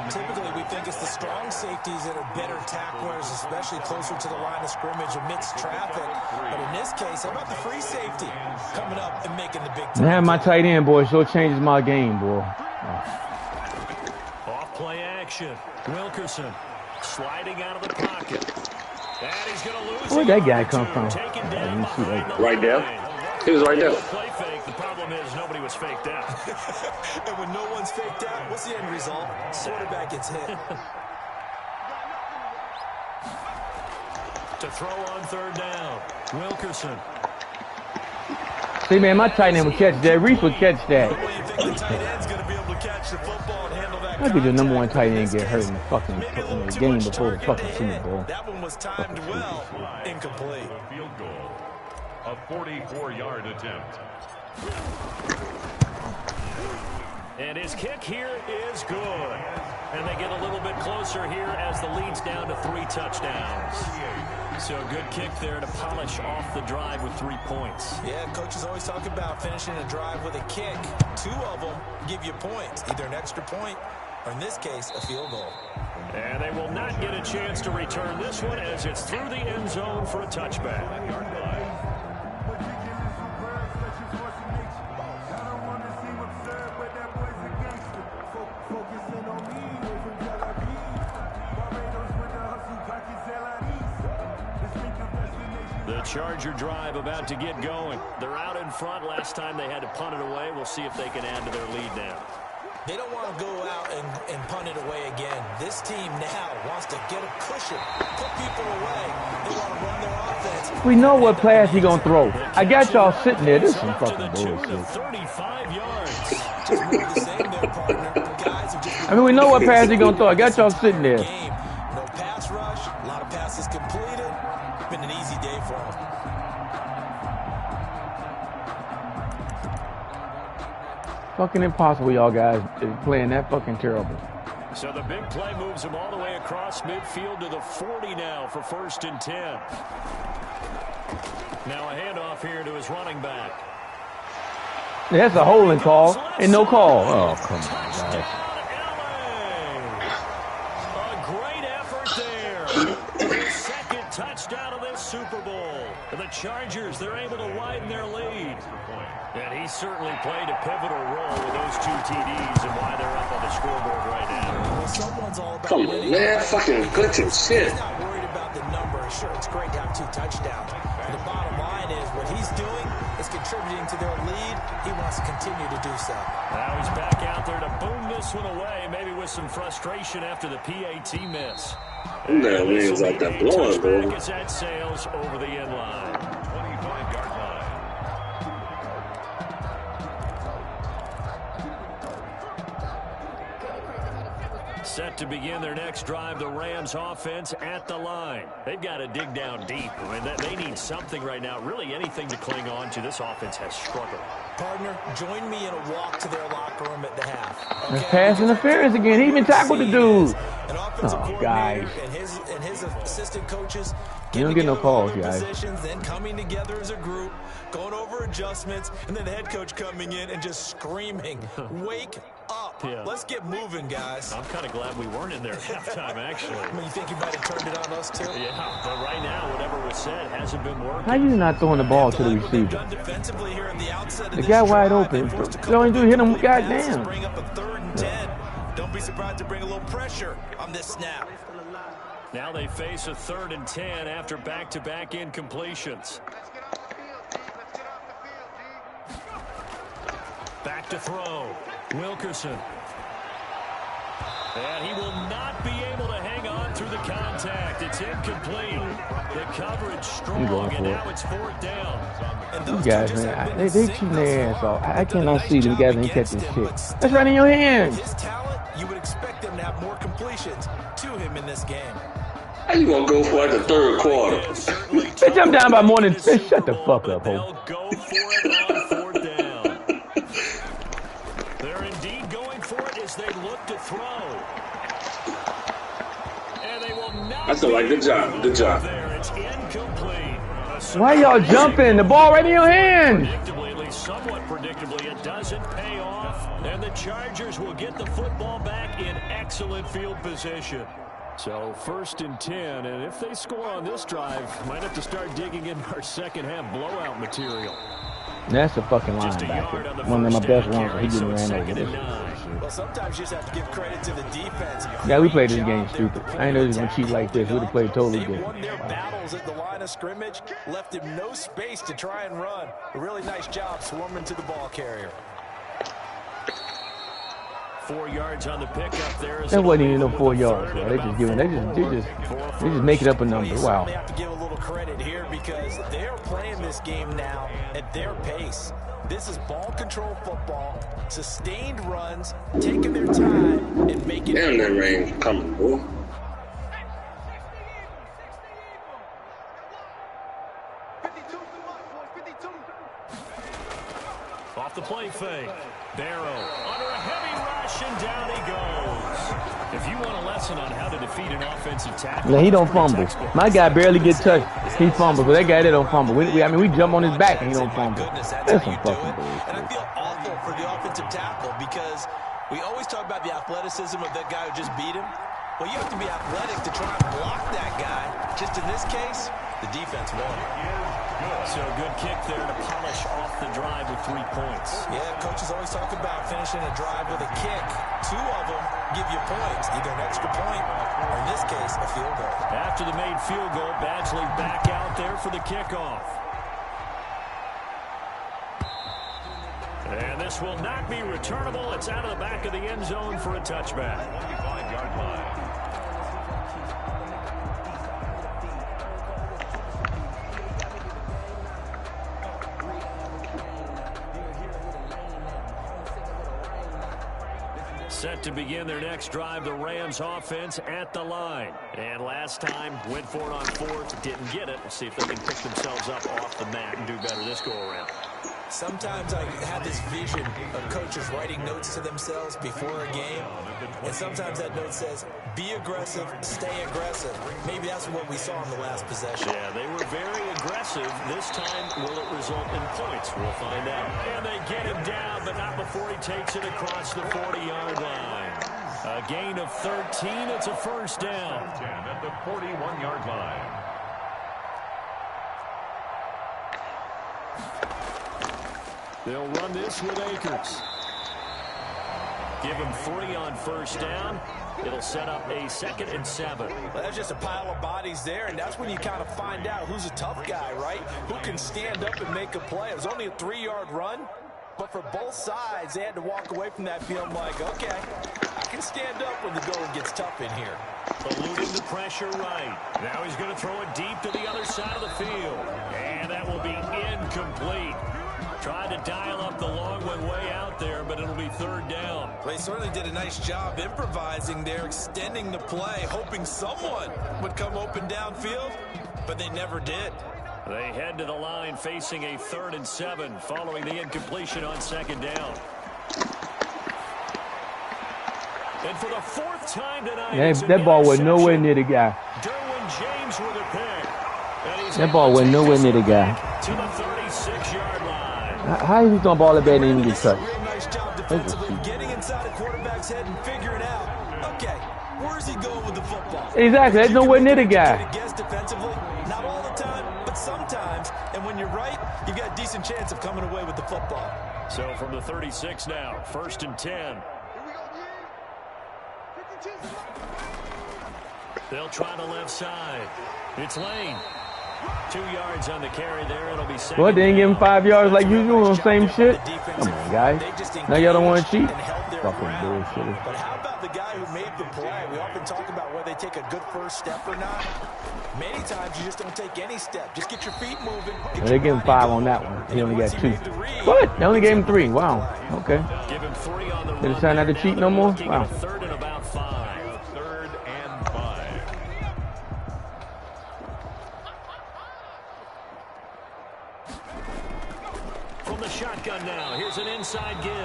Typically, we think it's the strong safeties that are better tacklers, especially closer to the line of scrimmage amidst traffic. But in this case, how about the free safety coming up and making the big I have my tight end, boy. So it changes my game, boy. Off play action. Wilkerson sliding out of the pocket. And he's going to lose. Where'd that guy come from? Taken I down didn't see that. behind the Right there. line. He was right there. Play fake. The problem is nobody was faked out. And when no one's faked out, what's the end result? Quarterback gets hit. To throw on 3rd down. Wilkerson. See, man, my tight end will catch that. Reef will catch that. Well, you think the tight end's going to be able to catch the football and handle that? I'd be the number 1 tight end contact. get hurt in the fucking Maybe a little too game much before the target fucking Super ahead. Bowl. That one was timed well. Incomplete. A field goal. A 44-yard attempt. And his kick here is good. And they get a little bit closer here as the lead's down to 3 touchdowns. So a good kick there to polish off the drive with 3 points. Yeah, coaches always talk about finishing a drive with a kick. 2 of them give you points, either an extra point or, in this case, a field goal. And they will not get a chance to return this one as it's through the end zone for a touchback. The Charger drive about to get going. They're out in front. Last time they had to punt it away. We'll see if they can add to their lead now. They don't want to go out and punt it away again. This team now wants to get a cushion, put people away. They want to run their offense. We know what pass he gonna throw. I got y'all sitting there. This is some fucking bullshit. 35 yards. Just more of the same there, partner. Guys have just I mean, we know what pass he gonna throw. I got y'all sitting there. game. No pass rush, a lot of passes completed. Been an easy day for them. Fucking impossible, y'all guys playing that fucking terrible. So the big play moves him all the way across midfield to the 40 now for 1st and 10. Now a handoff here to his running back. That's a holding call and no call. Oh, come on, guys. A great effort there. His 2nd touchdown of this Super Bowl. The Chargers, they're able to widen their lead. And he certainly played a pivotal role with those 2 TDs and why they're up on the scoreboard right now. Well, someone's all about Come on, winning. man. Fucking glitching shit. He's not worried about the number. Sure, it's great to have 2 touchdowns. But the bottom line is what he's doing is contributing to their lead. He wants to continue to do so. Now he's back out there to boom this one away, maybe with some frustration after the PAT miss. Nah, man's out there blowing, bro. As that sails over the end line. 25-yard line. Set to begin their next drive, the Rams offense at the line. They've got to dig down deep. I mean, they need something right now, really anything to cling on to. This offense has struggled. Partner, join me in a walk to their locker room at the half. That's pass interference again. He even tackled the dude. Oh, guys. And his assistant coaches you don't get no calls, guys. Then coming together as a group, going over adjustments, and then the head coach coming in and just screaming, wake up. Yeah. Let's get moving, guys. I'm kind of glad we weren't in there at halftime, actually. I mean, you think you might have turned it on us, too? Yeah, but right now, whatever was said hasn't been working. How you not throwing the ball to the receiver? The guy wide open. You only do hit him, goddamn. Bring up a 3rd and 10. Don't be surprised to bring a little pressure on this snap. Now they face a 3rd and 10 after back-to-back incompletions. Back to throw. Wilkerson. And he will not be able to hang on through the contact. It's incomplete. The coverage strong, and now it's 4th down. These guys, man, they cheating their ass off. I cannot see them guys ain't catching shit. That's right in your hands. His talent, you would expect them to have more completions to him in this game. How you gonna go for like the 3rd quarter? Bitch, I'm down by more than fish. Shut the fuck up, ho. Go for it on 4th down. They're indeed going for it as they look to throw. And they will not. I feel like good job. Good job. There, it's incomplete. Why y'all jumping? The ball right in your hand. Predictably, at least somewhat predictably, it doesn't pay off. And the Chargers will get the football back in excellent field position. So 1st and 10, and if they score on this drive, might have to start digging in our second-half blowout material. That's a fucking linebacker. One of my best ones. He getting ran over this. Well, sometimes you just have to give credit to the defense. Yeah, we played this game stupid. I ain't know he was gonna cheat like this. We'd have played totally different. They won their battles at the line of scrimmage, left him no space to try and run. A really nice job swarming to the ball carrier. 4 yards on the pickup there. That wasn't even no 4 yards, bro. They just make it up a number. Wow. They have to give a little credit here because they're playing this game now at their pace. This is ball control football, sustained runs, taking their time and making. Damn, that rain coming, boy. Off the play fake. Barrow under a heavy rush, and down he goes. If you want a lesson on how to defeat an offensive tackle, now he don't fumble. My guy barely get touched. He fumbles, but that guy that don't fumble. I mean, we jump on his back and he don't fumble. That's some fucking bullshit. And I feel awful for the offensive tackle because we always talk about the athleticism of that guy who just beat him. Well, you have to be athletic to try and block that guy. Just in this case, the defense won. So good kick there to polish off the drive with 3 points. Yeah, coaches always talk about finishing a drive with a kick. 2 of them give you points, either an extra point or, in this case, a field goal. After the made field goal, Badgley back out there for the kickoff. And this will not be returnable. It's out of the back of the end zone for a touchback. 25-yard line. Set to begin their next drive, the Rams offense at the line. And last time, went for it on 4th, didn't get it. We'll see if they can pick themselves up off the mat and do better this go-around. Sometimes I have this vision of coaches writing notes to themselves before a game, and sometimes that note says, be aggressive, stay aggressive. Maybe that's what we saw in the last possession. Yeah, they were very aggressive. This time, will it result in points? We'll find out. And they get him down, but not before he takes it across the 40-yard line. A gain of 13. It's a 1st down. 10 at the 41-yard line. They'll run this with Akers. Give him 3 on 1st down. It'll set up a 2nd and 7. Well, that's just a pile of bodies there, and that's when you kind of find out who's a tough guy, right? Who can stand up and make a play. It was only a 3-yard run, but for both sides, they had to walk away from that feeling like, okay, I can stand up when the going gets tough in here. Eluding the pressure right. Now he's going to throw it deep to the other side of the field. And that will be incomplete. Tried to dial up the long one way out there, but it'll be third down. They certainly did a nice job improvising there, extending the play, hoping someone would come open downfield, but they never did. They head to the line facing a 3rd and 7 following the incompletion on 2nd down. And for the 4th time tonight, that ball was nowhere near the guy. James with a pick. That ball went nowhere near the guy. To the 36-yard line. How is he throwing a ball that bad and even get touched? Real nice job defensively, getting inside a quarterback's head and figuring out, okay, where's he going with the football? Exactly, that's nowhere near the guy. Guess defensively, not all the time, but sometimes. And when you're right, you've got a decent chance of coming away with the football. So from the 36 now, 1st and 10. They'll try the left side. It's Lane. 2 yards on the carry there. It'll be second. What, they didn't give him 5 yards like usual on the same shit? Come on, guys. Now y'all don't want to cheat? Fucking bullshit. But how about the guy who made the play? We often talk about whether they take a good first step or not. Many times you just don't take any step. Just get your feet moving. They gave him 5 on that one. He only got 2. What? They only gave him 3. Wow. Okay. Give him 3 on the They decided not to cheat no more? Wow. 3rd and about 5. From the shotgun now, here's an inside give.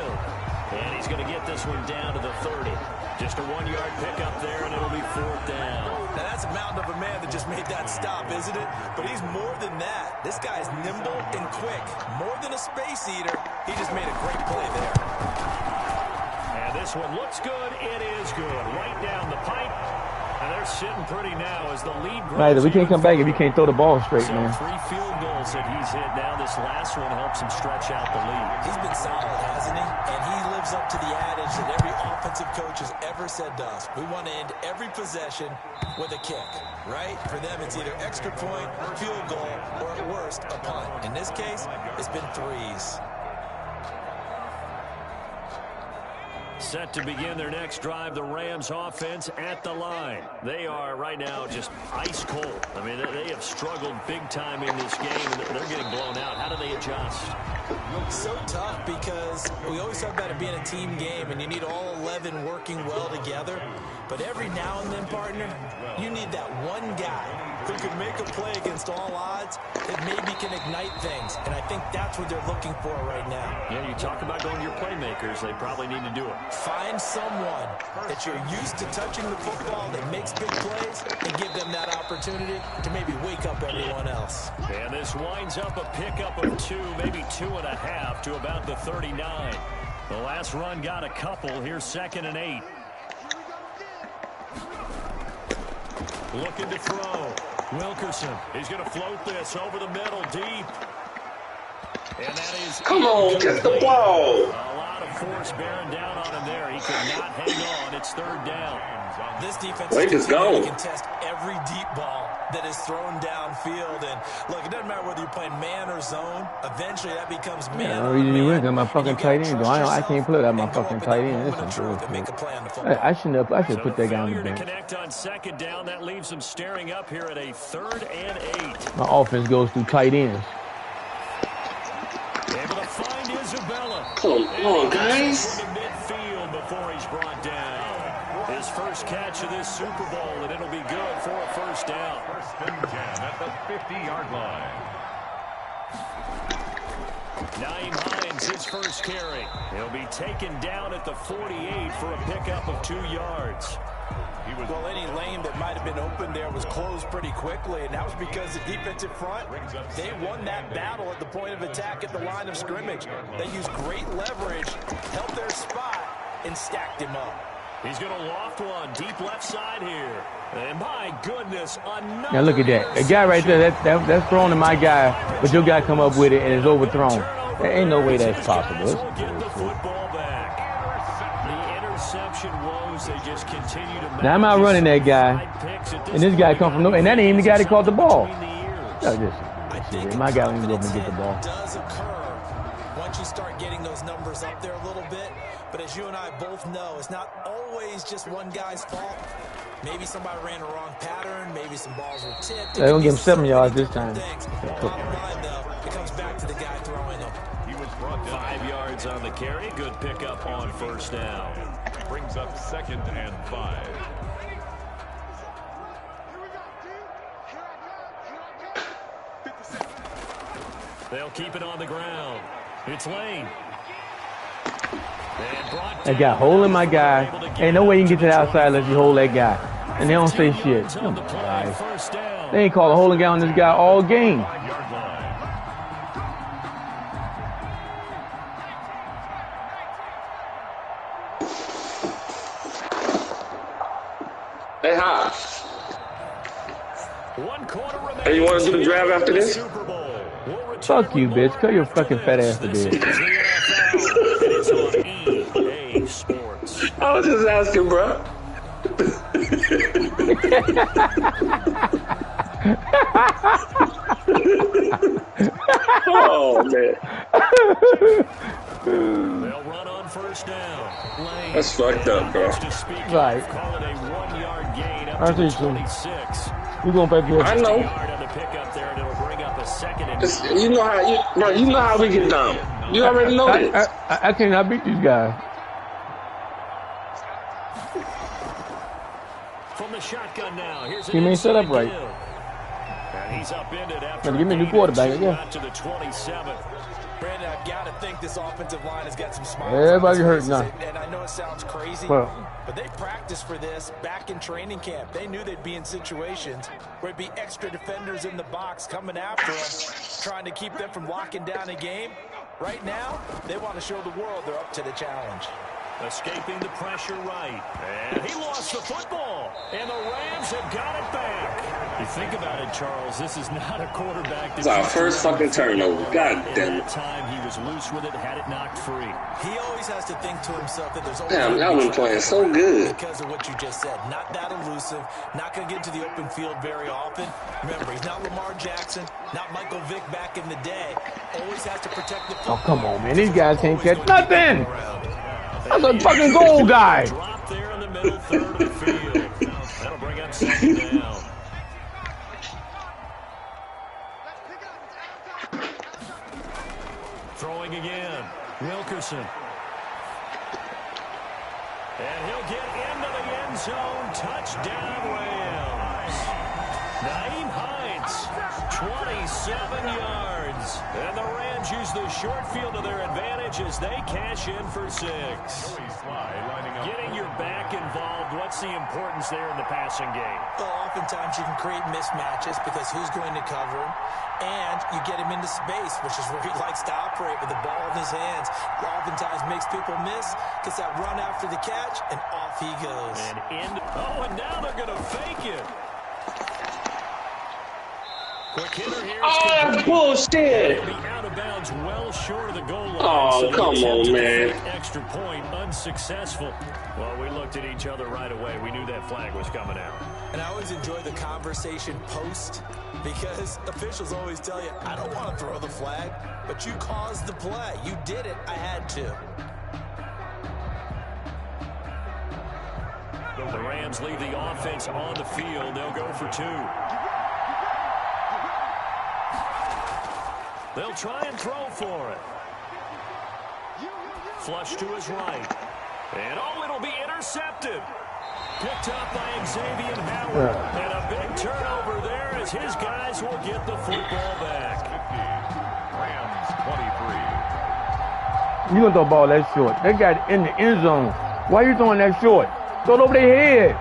And he's going to get this one down to the 30. Just a 1-yard pickup there, and it'll be 4th down. Now, that's a mountain of a man that just made that stop, isn't it? But he's more than that. This guy's nimble and quick. More than a space eater, he just made a great play there. And this one looks good. It is good. Right down the pipe. And they're sitting pretty now as the lead grows. Right, we can't come back if you can't throw the ball straight, man. 3 field goals that he's hit now. This last one helps him stretch out the lead. He's been solid, hasn't he? And he lives up to the adage that every offensive coach has ever said to us. We want to end every possession with a kick, right? For them, it's either extra point, field goal, or at worst, a punt. In this case, it's been 3s. Set to begin their next drive, the Rams offense at the line. They are right now just ice cold. I mean, they have struggled big time in this game, and they're getting blown out. How do they adjust? So tough because we always talk about it being a team game, and you need all 11 working well together. But every now and then, partner, you need that one guy who can make a play against all odds that maybe can ignite things. And I think that's what they're looking for right now. Yeah, you talk about going to your playmakers. They probably need to do it. Find someone that you're used to touching the football that makes big plays and give them that opportunity to maybe wake up everyone else. And this winds up a pickup of 2, maybe 2.5 to about the 39. The last run got a couple. Here's 2nd and 8. Looking to throw. Wilkerson. He's going to float this over the middle deep. And that is... Come on, get the ball. A lot of force bearing down on him there. He could not hang on. It's 3rd down. This defense is gone. can test every deep ball that is thrown downfield. And look, it doesn't matter whether you're playing man or zone. Eventually, that becomes man. Yeah, no reason you win because my fucking tight end. I can't play that my fucking tight end. This is bullshit. I should put that guy on the bench. Connect on 2nd down. That leaves him staring up here at a 3rd and 8. My offense goes through tight ends. Able to find Isabella. Come on, guys. Into midfield before he's brought down. His first catch of this Super Bowl, and it'll be good for a 1st down. 1st and 10 at the 50-yard line. Naeem Hines, his first carry. He'll be taken down at the 48 for a pickup of 2 yards. Well, any lane that might have been open there was closed pretty quickly, and that was because the defensive front, they won that battle at the point of attack at the line of scrimmage. They used great leverage, held their spot, and stacked him up. He's going to loft one deep left side here. And my goodness, another. Now look at that. The guy right there, that's thrown to my guy, but your guy come up with it and it's overthrown. There ain't no way that's possible. Get the football back. The interception woes, they just continue to. Now I'm out running that guy, and this guy come from and that ain't even the guy that caught the ball. My guy ain't going to get the ball. Does occur once you start getting those numbers up there a little bit. But as you and I both know, it's not always just one guy's fault. Maybe somebody ran the wrong pattern. Maybe some balls were tipped. They're going to give him 7 yards this time. Bottom line, though, it comes back to the guy throwing them. He was yards on the carry. Good pickup on first down. Brings up 2nd and 5. They'll keep it on the ground. It's Lane. That guy holding my guy. Ain't no way you can get to the outside unless you hold that guy. And they don't say shit. Come on, guys. They ain't called a holding guy on this guy all game. Hey, hi. Hey, you want to do the drive after this? Fuck you, bitch. Cut your fucking fat ass to bed. I was just asking, bro. Oh, man. They'll run on first down. That's fucked up, bro. Right. Call it a 1-yard gain up I to see you. 26. We're going to pay for it. I know. You know how you know how we get down. You already know this. I cannot beat these guys. From the shotgun now. Here's He ain't set up right. And he's upended after Give me a new quarterback again. to the 27. Brandon, I've got to think this offensive line has got some smiles. Everybody hurt now. And I know it sounds crazy, Well, but they practiced for this back in training camp. They knew they'd be in situations where it'd be extra defenders in the box coming after them, trying to keep them from locking down a game. Right now, they want to show the world they're up to the challenge. Escaping the pressure right. And he lost the football. And the Rams have got it back. You think about it, Charles, this is not a quarterback. It's our first fucking turnover. God damn it. Time he was loose with it, had it knocked free. He always has to think to himself that there's always Damn, y'all been playing so good. because of what you just said. Not that elusive, not going to get to the open field very often. Remember, he's not Lamar Jackson, not Michael Vick back in the day. Always has to protect the football. oh, come on, man. These guys can't catch nothing. That's a fucking goal guy. Drop there in the middle third of the field. That'll bring up 2nd down. Throwing again. Wilkerson. And he'll get into the end zone. Touchdown, Rams. Naeem Hines, 27 yards. And the Rams use the short field to their advantage as they cash in for 6. Getting your back involved, what's the importance there in the passing game? Well, oftentimes you can create mismatches because who's going to cover him? And you get him into space, which is where he likes to operate with the ball in his hands. Oftentimes makes people miss, gets that run after the catch, and off he goes. And now they're going to fake it. Quick hitter here. Oh, that's bullshit. Be out of bounds well short of the goal line. Oh, so come on, man. Extra point, unsuccessful. Well, we looked at each other right away. We knew that flag was coming out. And I always enjoy the conversation post because officials always tell you, I don't want to throw the flag, but you caused the play. You did it. I had to. The Rams leave the offense on the field. They'll go for 2. They'll try and throw for it. Flush to his right. And, it'll be intercepted. Picked up by Xavier Howard. And a big turnover there as his guys will get the football back. 50, Rams 23. You gonna throw a ball that short. They got it in the end zone. Why are you throwing that short? Throw it over their head.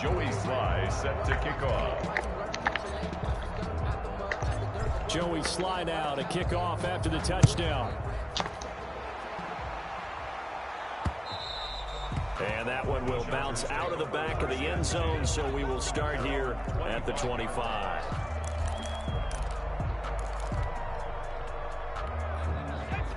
Joey Sly set to kick off. Joey Sly now to kick off after the touchdown. And that one will bounce out of the back of the end zone, so we will start here at the 25.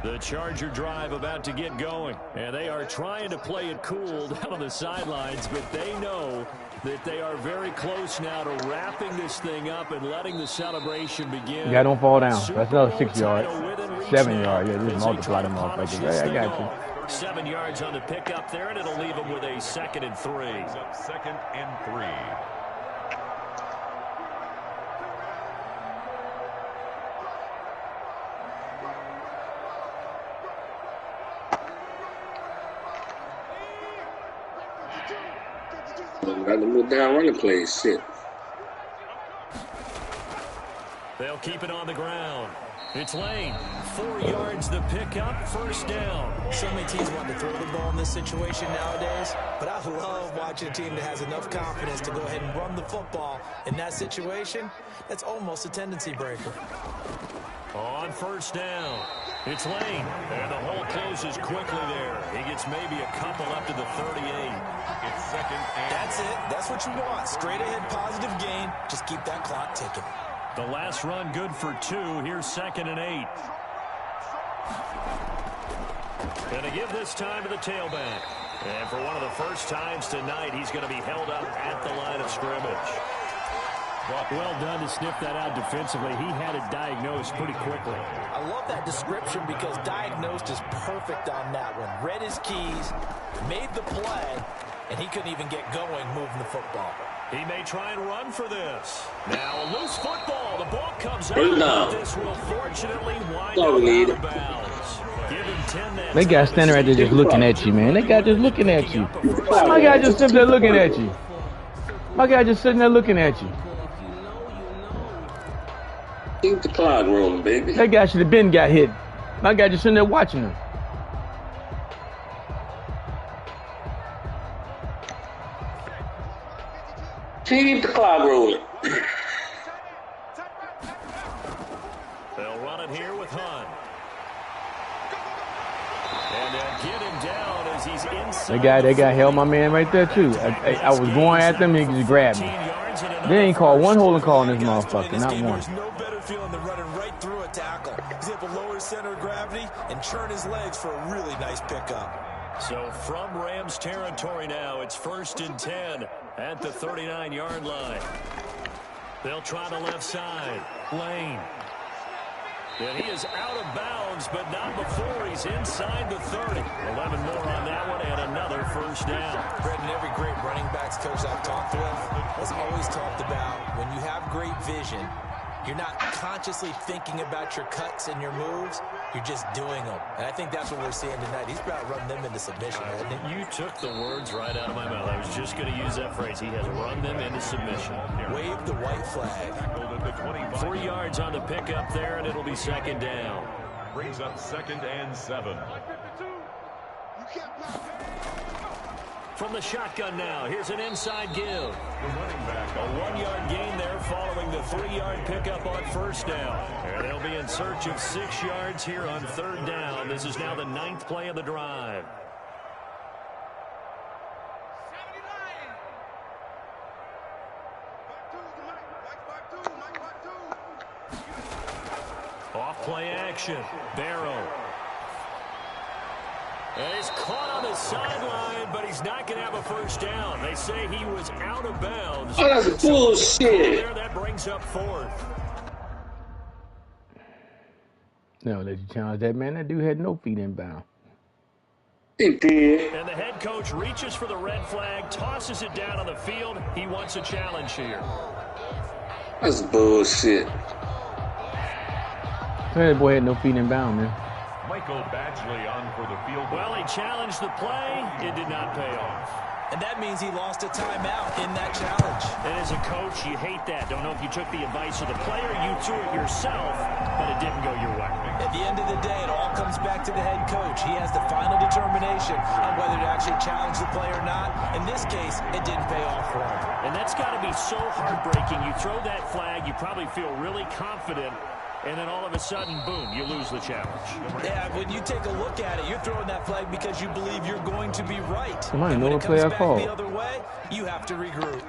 The Charger drive about to get going, and they are trying to play it cool down on the sidelines, but they know that they are very close now to wrapping this thing up and letting the celebration begin. Yeah, don't fall down. That's another 6 yards. 7 yards. Yeah, just multiply them off. Like yeah, I got you. 7 yards on the pickup there, and it'll leave them with a 2nd and 3. 2nd and 3. Got to move down running plays. Shit. They'll keep it on the ground. It's Lane. 4 yards the pickup, first down. So many teams want to throw the ball in this situation nowadays, but I love watching a team that has enough confidence to go ahead and run the football. In that situation, that's almost a tendency breaker. On first down, it's Lane. And the hole closes quickly there. He gets maybe a couple up to the 38. It's second and... That's it. That's what you want. Straight ahead positive gain. Just keep that clock ticking. The last run good for 2. Here's 2nd and 8. And to give this time to the tailback. And for one of the first times tonight, he's going to be held up at the line of scrimmage. Well done to sniff that out defensively. He had it diagnosed pretty quickly. I love that description because diagnosed is perfect on that one. Read his keys, made the play, and he couldn't even get going moving the football. He may try and run for this. Now a loose football. The ball comes out. This will fortunately wind up out of bounds. Give him 10 that they got standing right there just looking at you, man. They got just looking at you. My guy just sitting there looking at you. My guy just sitting there looking at you. Keep the clock rolling, baby. That guy should have been got hit. My guy just sitting there watching him. Keep the clock rolling. They'll run it here with Hunt. And they'll get him down as he's inside. That guy held my man right there too. I was going at them and he just grabbed me. They ain't called one holding call in this motherfucker, not one. There's no better feeling than running right through a tackle. He's able to lower his center of gravity and churn his legs for a really nice pickup. So from Rams territory now, it's 1st and 10 at the 39-yard line. They'll try the left side. Lane. And he is out of bounds, but not before he's inside the 30. 11 more on that one and another first down. Brendan, every great running backs coach I've talked with has always talked about when you have great vision, you're not consciously thinking about your cuts and your moves. You're just doing them. And I think that's what we're seeing tonight. He's about to run them into submission, hasn't he? You took the words right out of my mouth. I was just going to use that phrase. He has run them into submission. Wave the white flag. 3 yards on the pickup there, and it'll be 2nd down. Brings up 2nd and 7. From the shotgun now, here's an inside give. The running back. A 1-yard gain there following the 3-yard pickup on first down. And they'll be in search of 6 yards here on 3rd down. This is now the 9th play of the drive. Off play action. Barrow. And he's caught on the sideline, but he's not going to have a first down. They say he was out of bounds. Oh, that's bullshit. There, that brings up 4th. No, let you challenge that man. That dude had no feet inbound. He did. And the head coach reaches for the red flag, tosses it down on the field. He wants a challenge here. That's bullshit. That boy had no feet inbound, man. Michael Badgley on for the field. Well, he challenged the play. It did not pay off. And that means he lost a timeout in that challenge. And as a coach, you hate that. Don't know if you took the advice of the player, you threw it yourself, but it didn't go your way. At the end of the day, it all comes back to the head coach. He has the final determination on whether to actually challenge the play or not. In this case, it didn't pay off for him. And that's got to be so heartbreaking. You throw that flag, you probably feel really confident, and then all of a sudden, boom, you lose the challenge. Yeah, when you take a look at it, you're throwing that flag because you believe you're going to be right. Come on, and when no it play comes I back called. the other way, you have to regroup.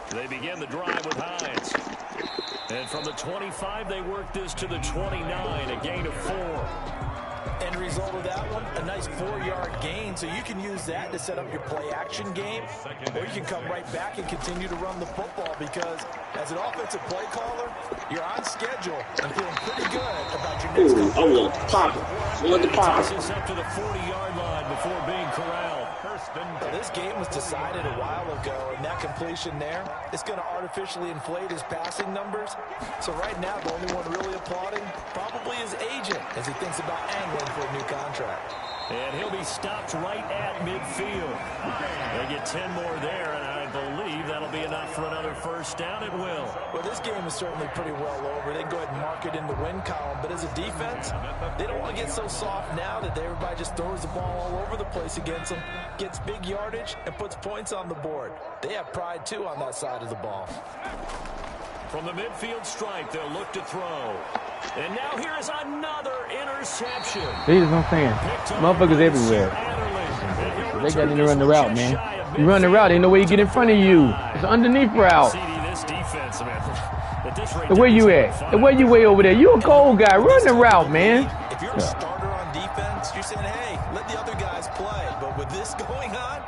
They begin the drive with Hines. And from the 25, they work this to the 29, a gain of 4. End result of that one, a nice 4-yard gain, so you can use that to set up your play-action game, or you can come right back and continue to run the football because as an offensive play caller, you're on schedule and feeling pretty good about your next couple. I want to pop it. I want to pop it. This up to the 40-yard line before being corralled. Well, this game was decided a while ago, and that completion there is going to artificially inflate his passing numbers. So right now, the only one really applauding probably his agent as he thinks about angling for a new contract. And he'll be stopped right at midfield. They get 10 more there, and I believe that'll be enough for another first down. It will. Well, this game is certainly pretty well over. They can go ahead and mark it in the win column. But as a defense, they don't want to get so soft now that everybody just throws the ball all over the place against them, gets big yardage, and puts points on the board. They have pride, too, on that side of the ball. From the midfield stripe, they'll look to throw. And now here is another interception. See what I'm saying? Motherfuckers everywhere. They got to run the route, man. You run the route, ain't no way you get in front of you. It's an underneath route. The way you at? The way you way over there? You a cold guy. Run the route, man. If you're a starter on defense, you're saying, hey, let the other guys play. But with this going on,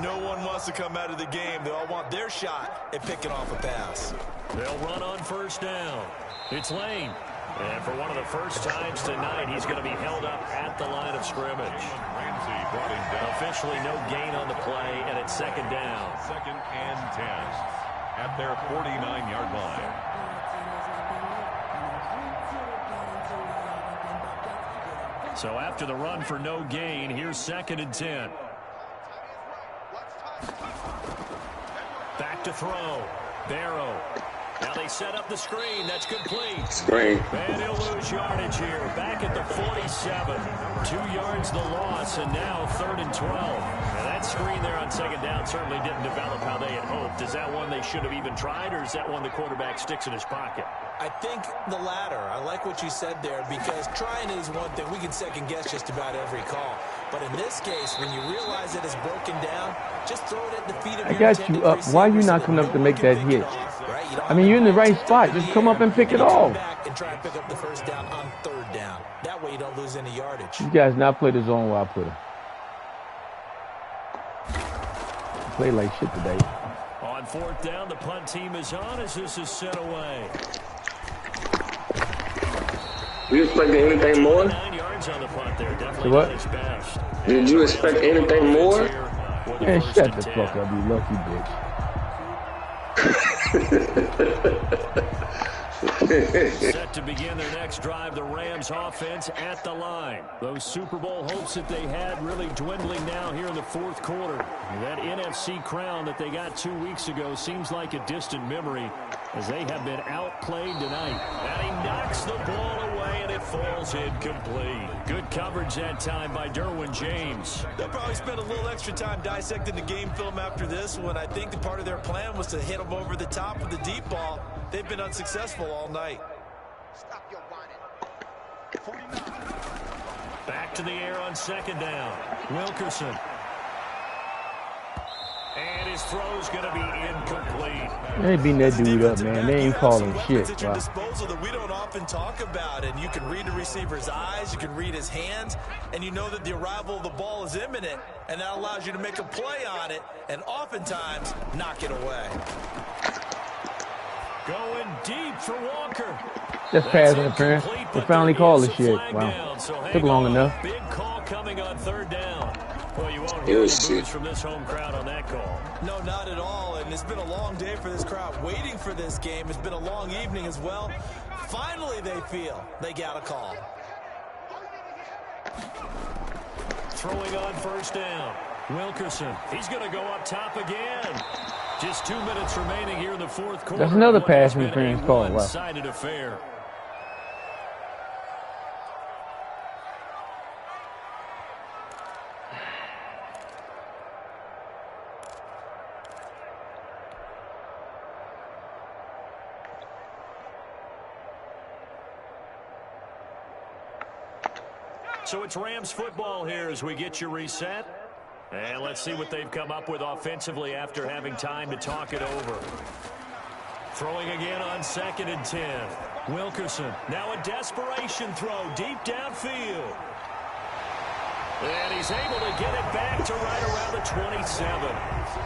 no one wants to come out of the game. They all want their shot at picking off a pass. They'll run on first down. It's Lane. And for one of the first times tonight, he's going to be held up at the line of scrimmage. Ramsey brought him down. Officially no gain on the play, and it's second down. 2nd and 10 at their 49-yard line. So after the run for no gain, here's 2nd and 10. Back to throw. Barrow. Now they set up the screen. That's complete. Screen. And he'll lose yardage here. Back at the 47. 2 yards the loss, and now 3rd and 12. Now that screen there on second down certainly didn't develop how they had hoped. Is that one they should have even tried, or is that one the quarterback sticks in his pocket? I think the latter. I like what you said there, because trying is one thing. We can second guess just about every call. But in this case, when you realize it is broken down, just throw it at the feet of your I got you up. Why are you not coming up to make that hit? I mean, you're in the right spot. Just come up and pick it off. And try and pick up the first down on 3rd down. That way you don't lose any yardage. You guys not play the zone where I put him. Play like shit today. On 4th down, the punt team is on as this is sent away. You expecting anything more? 9 yards on the punt there. Definitely what? not his best. Did you expect anything more? Man, shut the fuck up, you lucky bitch. Set to begin their next drive, the Rams offense at the line. Those Super Bowl hopes that they had really dwindling now here in the 4th quarter. That NFC crown that they got 2 weeks ago seems like a distant memory as they have been outplayed tonight. And he knocks the ball away and it falls incomplete. Good coverage that time by Derwin James. They'll probably spend a little extra time dissecting the game film after this one. I think the part of their plan was to hit them over the top with the deep ball. They've been unsuccessful all night. Stop your whining. 49. Back to the air on second down. Wilkerson. And his throw's going to be incomplete. They ain't beating that dude up, man. They ain't calling shit. At your disposal that we don't often talk about, and you can read the receiver's eyes, you can read his hands, and you know that the arrival of the ball is imminent, and that allows you to make a play on it, and oftentimes knock it away. Going deep for Walker. Just pass interference. They finally called the shit. Wow. Took long enough. Big call coming on 3rd down. Well, you won't hear any boos from this home crowd on that call. No, not at all. And it's been a long day for this crowd waiting for this game. It's been a long evening as well. Finally, they feel they got a call. Throwing on 1st down. Wilkerson. He's going to go up top again. Just 2 minutes remaining here in the 4th quarter. That's another pass interference call. Wow. One-sided affair. So it's Rams football here as we get you reset. And let's see what they've come up with offensively after having time to talk it over. Throwing again on 2nd and 10. Wilkerson, now a desperation throw deep downfield. And he's able to get it back to right around the 27.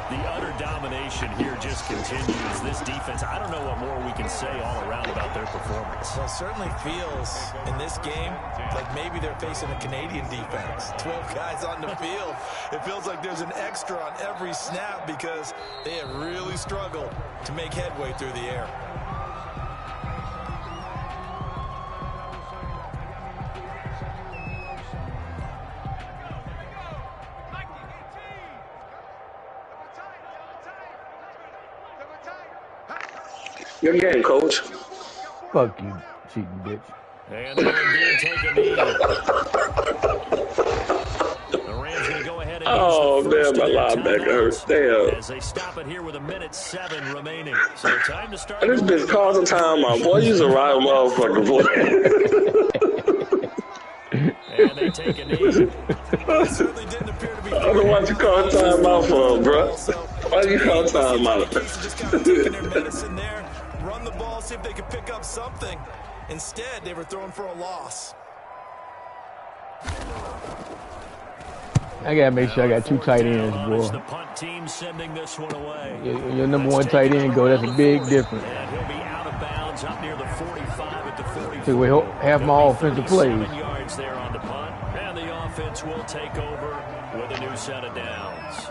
The utter domination here just continues. This defense, I don't know what more we can say all around about their performance. Well, it certainly feels in this game like maybe they're facing a Canadian defense. 12 guys on the field. It feels like there's an extra on every snap because they have really struggled to make headway through the air. Good game, coach. Fuck you, cheating bitch. And they'll indeed take a knee. The Rams going to go ahead and use the man, my linebacker hurts. Damn. as they stop it here with 1:07 remaining. So time to start. This bitch calls a timeout. Boy, you's a right motherfucker, boy. And they take a knee. Well, certainly didn't appear to be. I don't know what you call timeout for, bro. Why do you call timeout? Just kind of taking their medicine there. Run the ball, see if they could pick up something. Instead, they were throwing for a loss. I gotta make sure I got 2 tight ends, boy. The punt team sending this one away. Your number 1 tight end go. That's a big difference. And he'll be out of bounds up near the 45 at the 44. Take away half my offensive plays. Yards there on the punt, and the offense will take over with a new set of downs.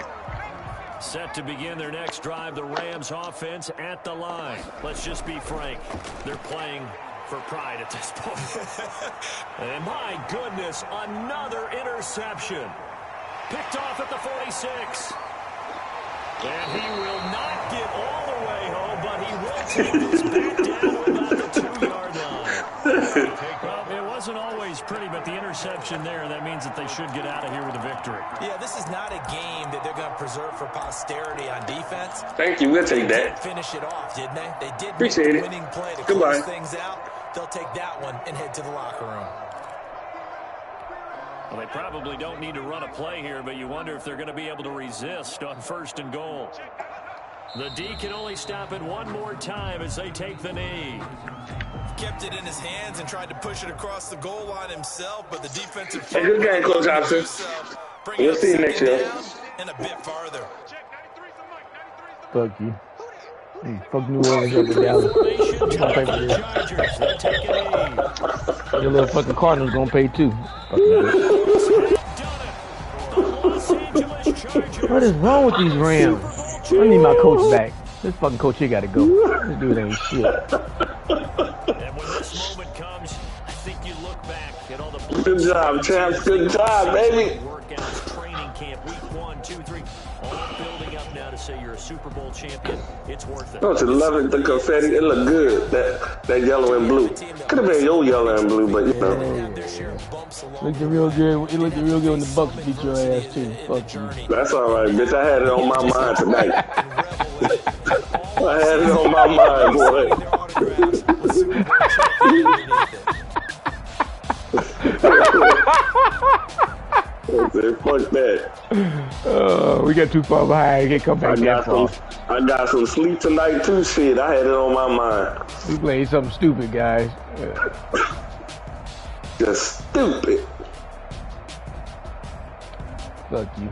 Set to begin their next drive, the Rams offense at the line. Let's just be frank, they're playing for pride at this point. And my goodness, another interception. Picked off at the 46. And he will not get all the way home, but he will take this back down about the 2-yard line. Well, it wasn't always pretty, but the interception there, that means that they should get out of here with a victory. Yeah, this is not a game that they're going to preserve for posterity on defense. Thank you. We'll take They that. did finish it off, didn't they? They did Appreciate make it. the winning play to Goodbye. close things out. They'll take that one and head to the locker room. Well, they probably don't need to run a play here, but you wonder if they're going to be able to resist on 1st and goal. The D can only stop it one more time as they take the knee. Kept it in his hands and tried to push it across the goal line himself, but the defensive... Hey, good game, Coach Hobson. We'll see you next year. And a bit farther. Fuck you. Hey, fuck New Orleans over Dallas. Gonna pay for this. Chargers, they take a knee. Your little fucking Cardinals gonna pay too. Fucking bitch. What is wrong with these Rams? I need my coach back. This fucking coach here gotta go. This dude ain't shit. And when this moment comes, I think you look back at all the Good job, champs. Good job, baby. workouts, training camp, week 1, 2, 3, all building up now to say you're a Super Bowl champion. It's worth it. Don't you love it? The confetti, it look good. That yellow and blue. Could have been your yellow and blue, but you know. Looked real good. It looked real good when the Bucks beat your ass too. Fuck you. That's all right, bitch. I had it on my mind tonight. I had it on my mind, boy. Fuck that. We got too far behind. Can't come back that far. I got some sleep tonight too. Shit, I had it on my mind. We played something stupid, guys. Just stupid. Fuck you.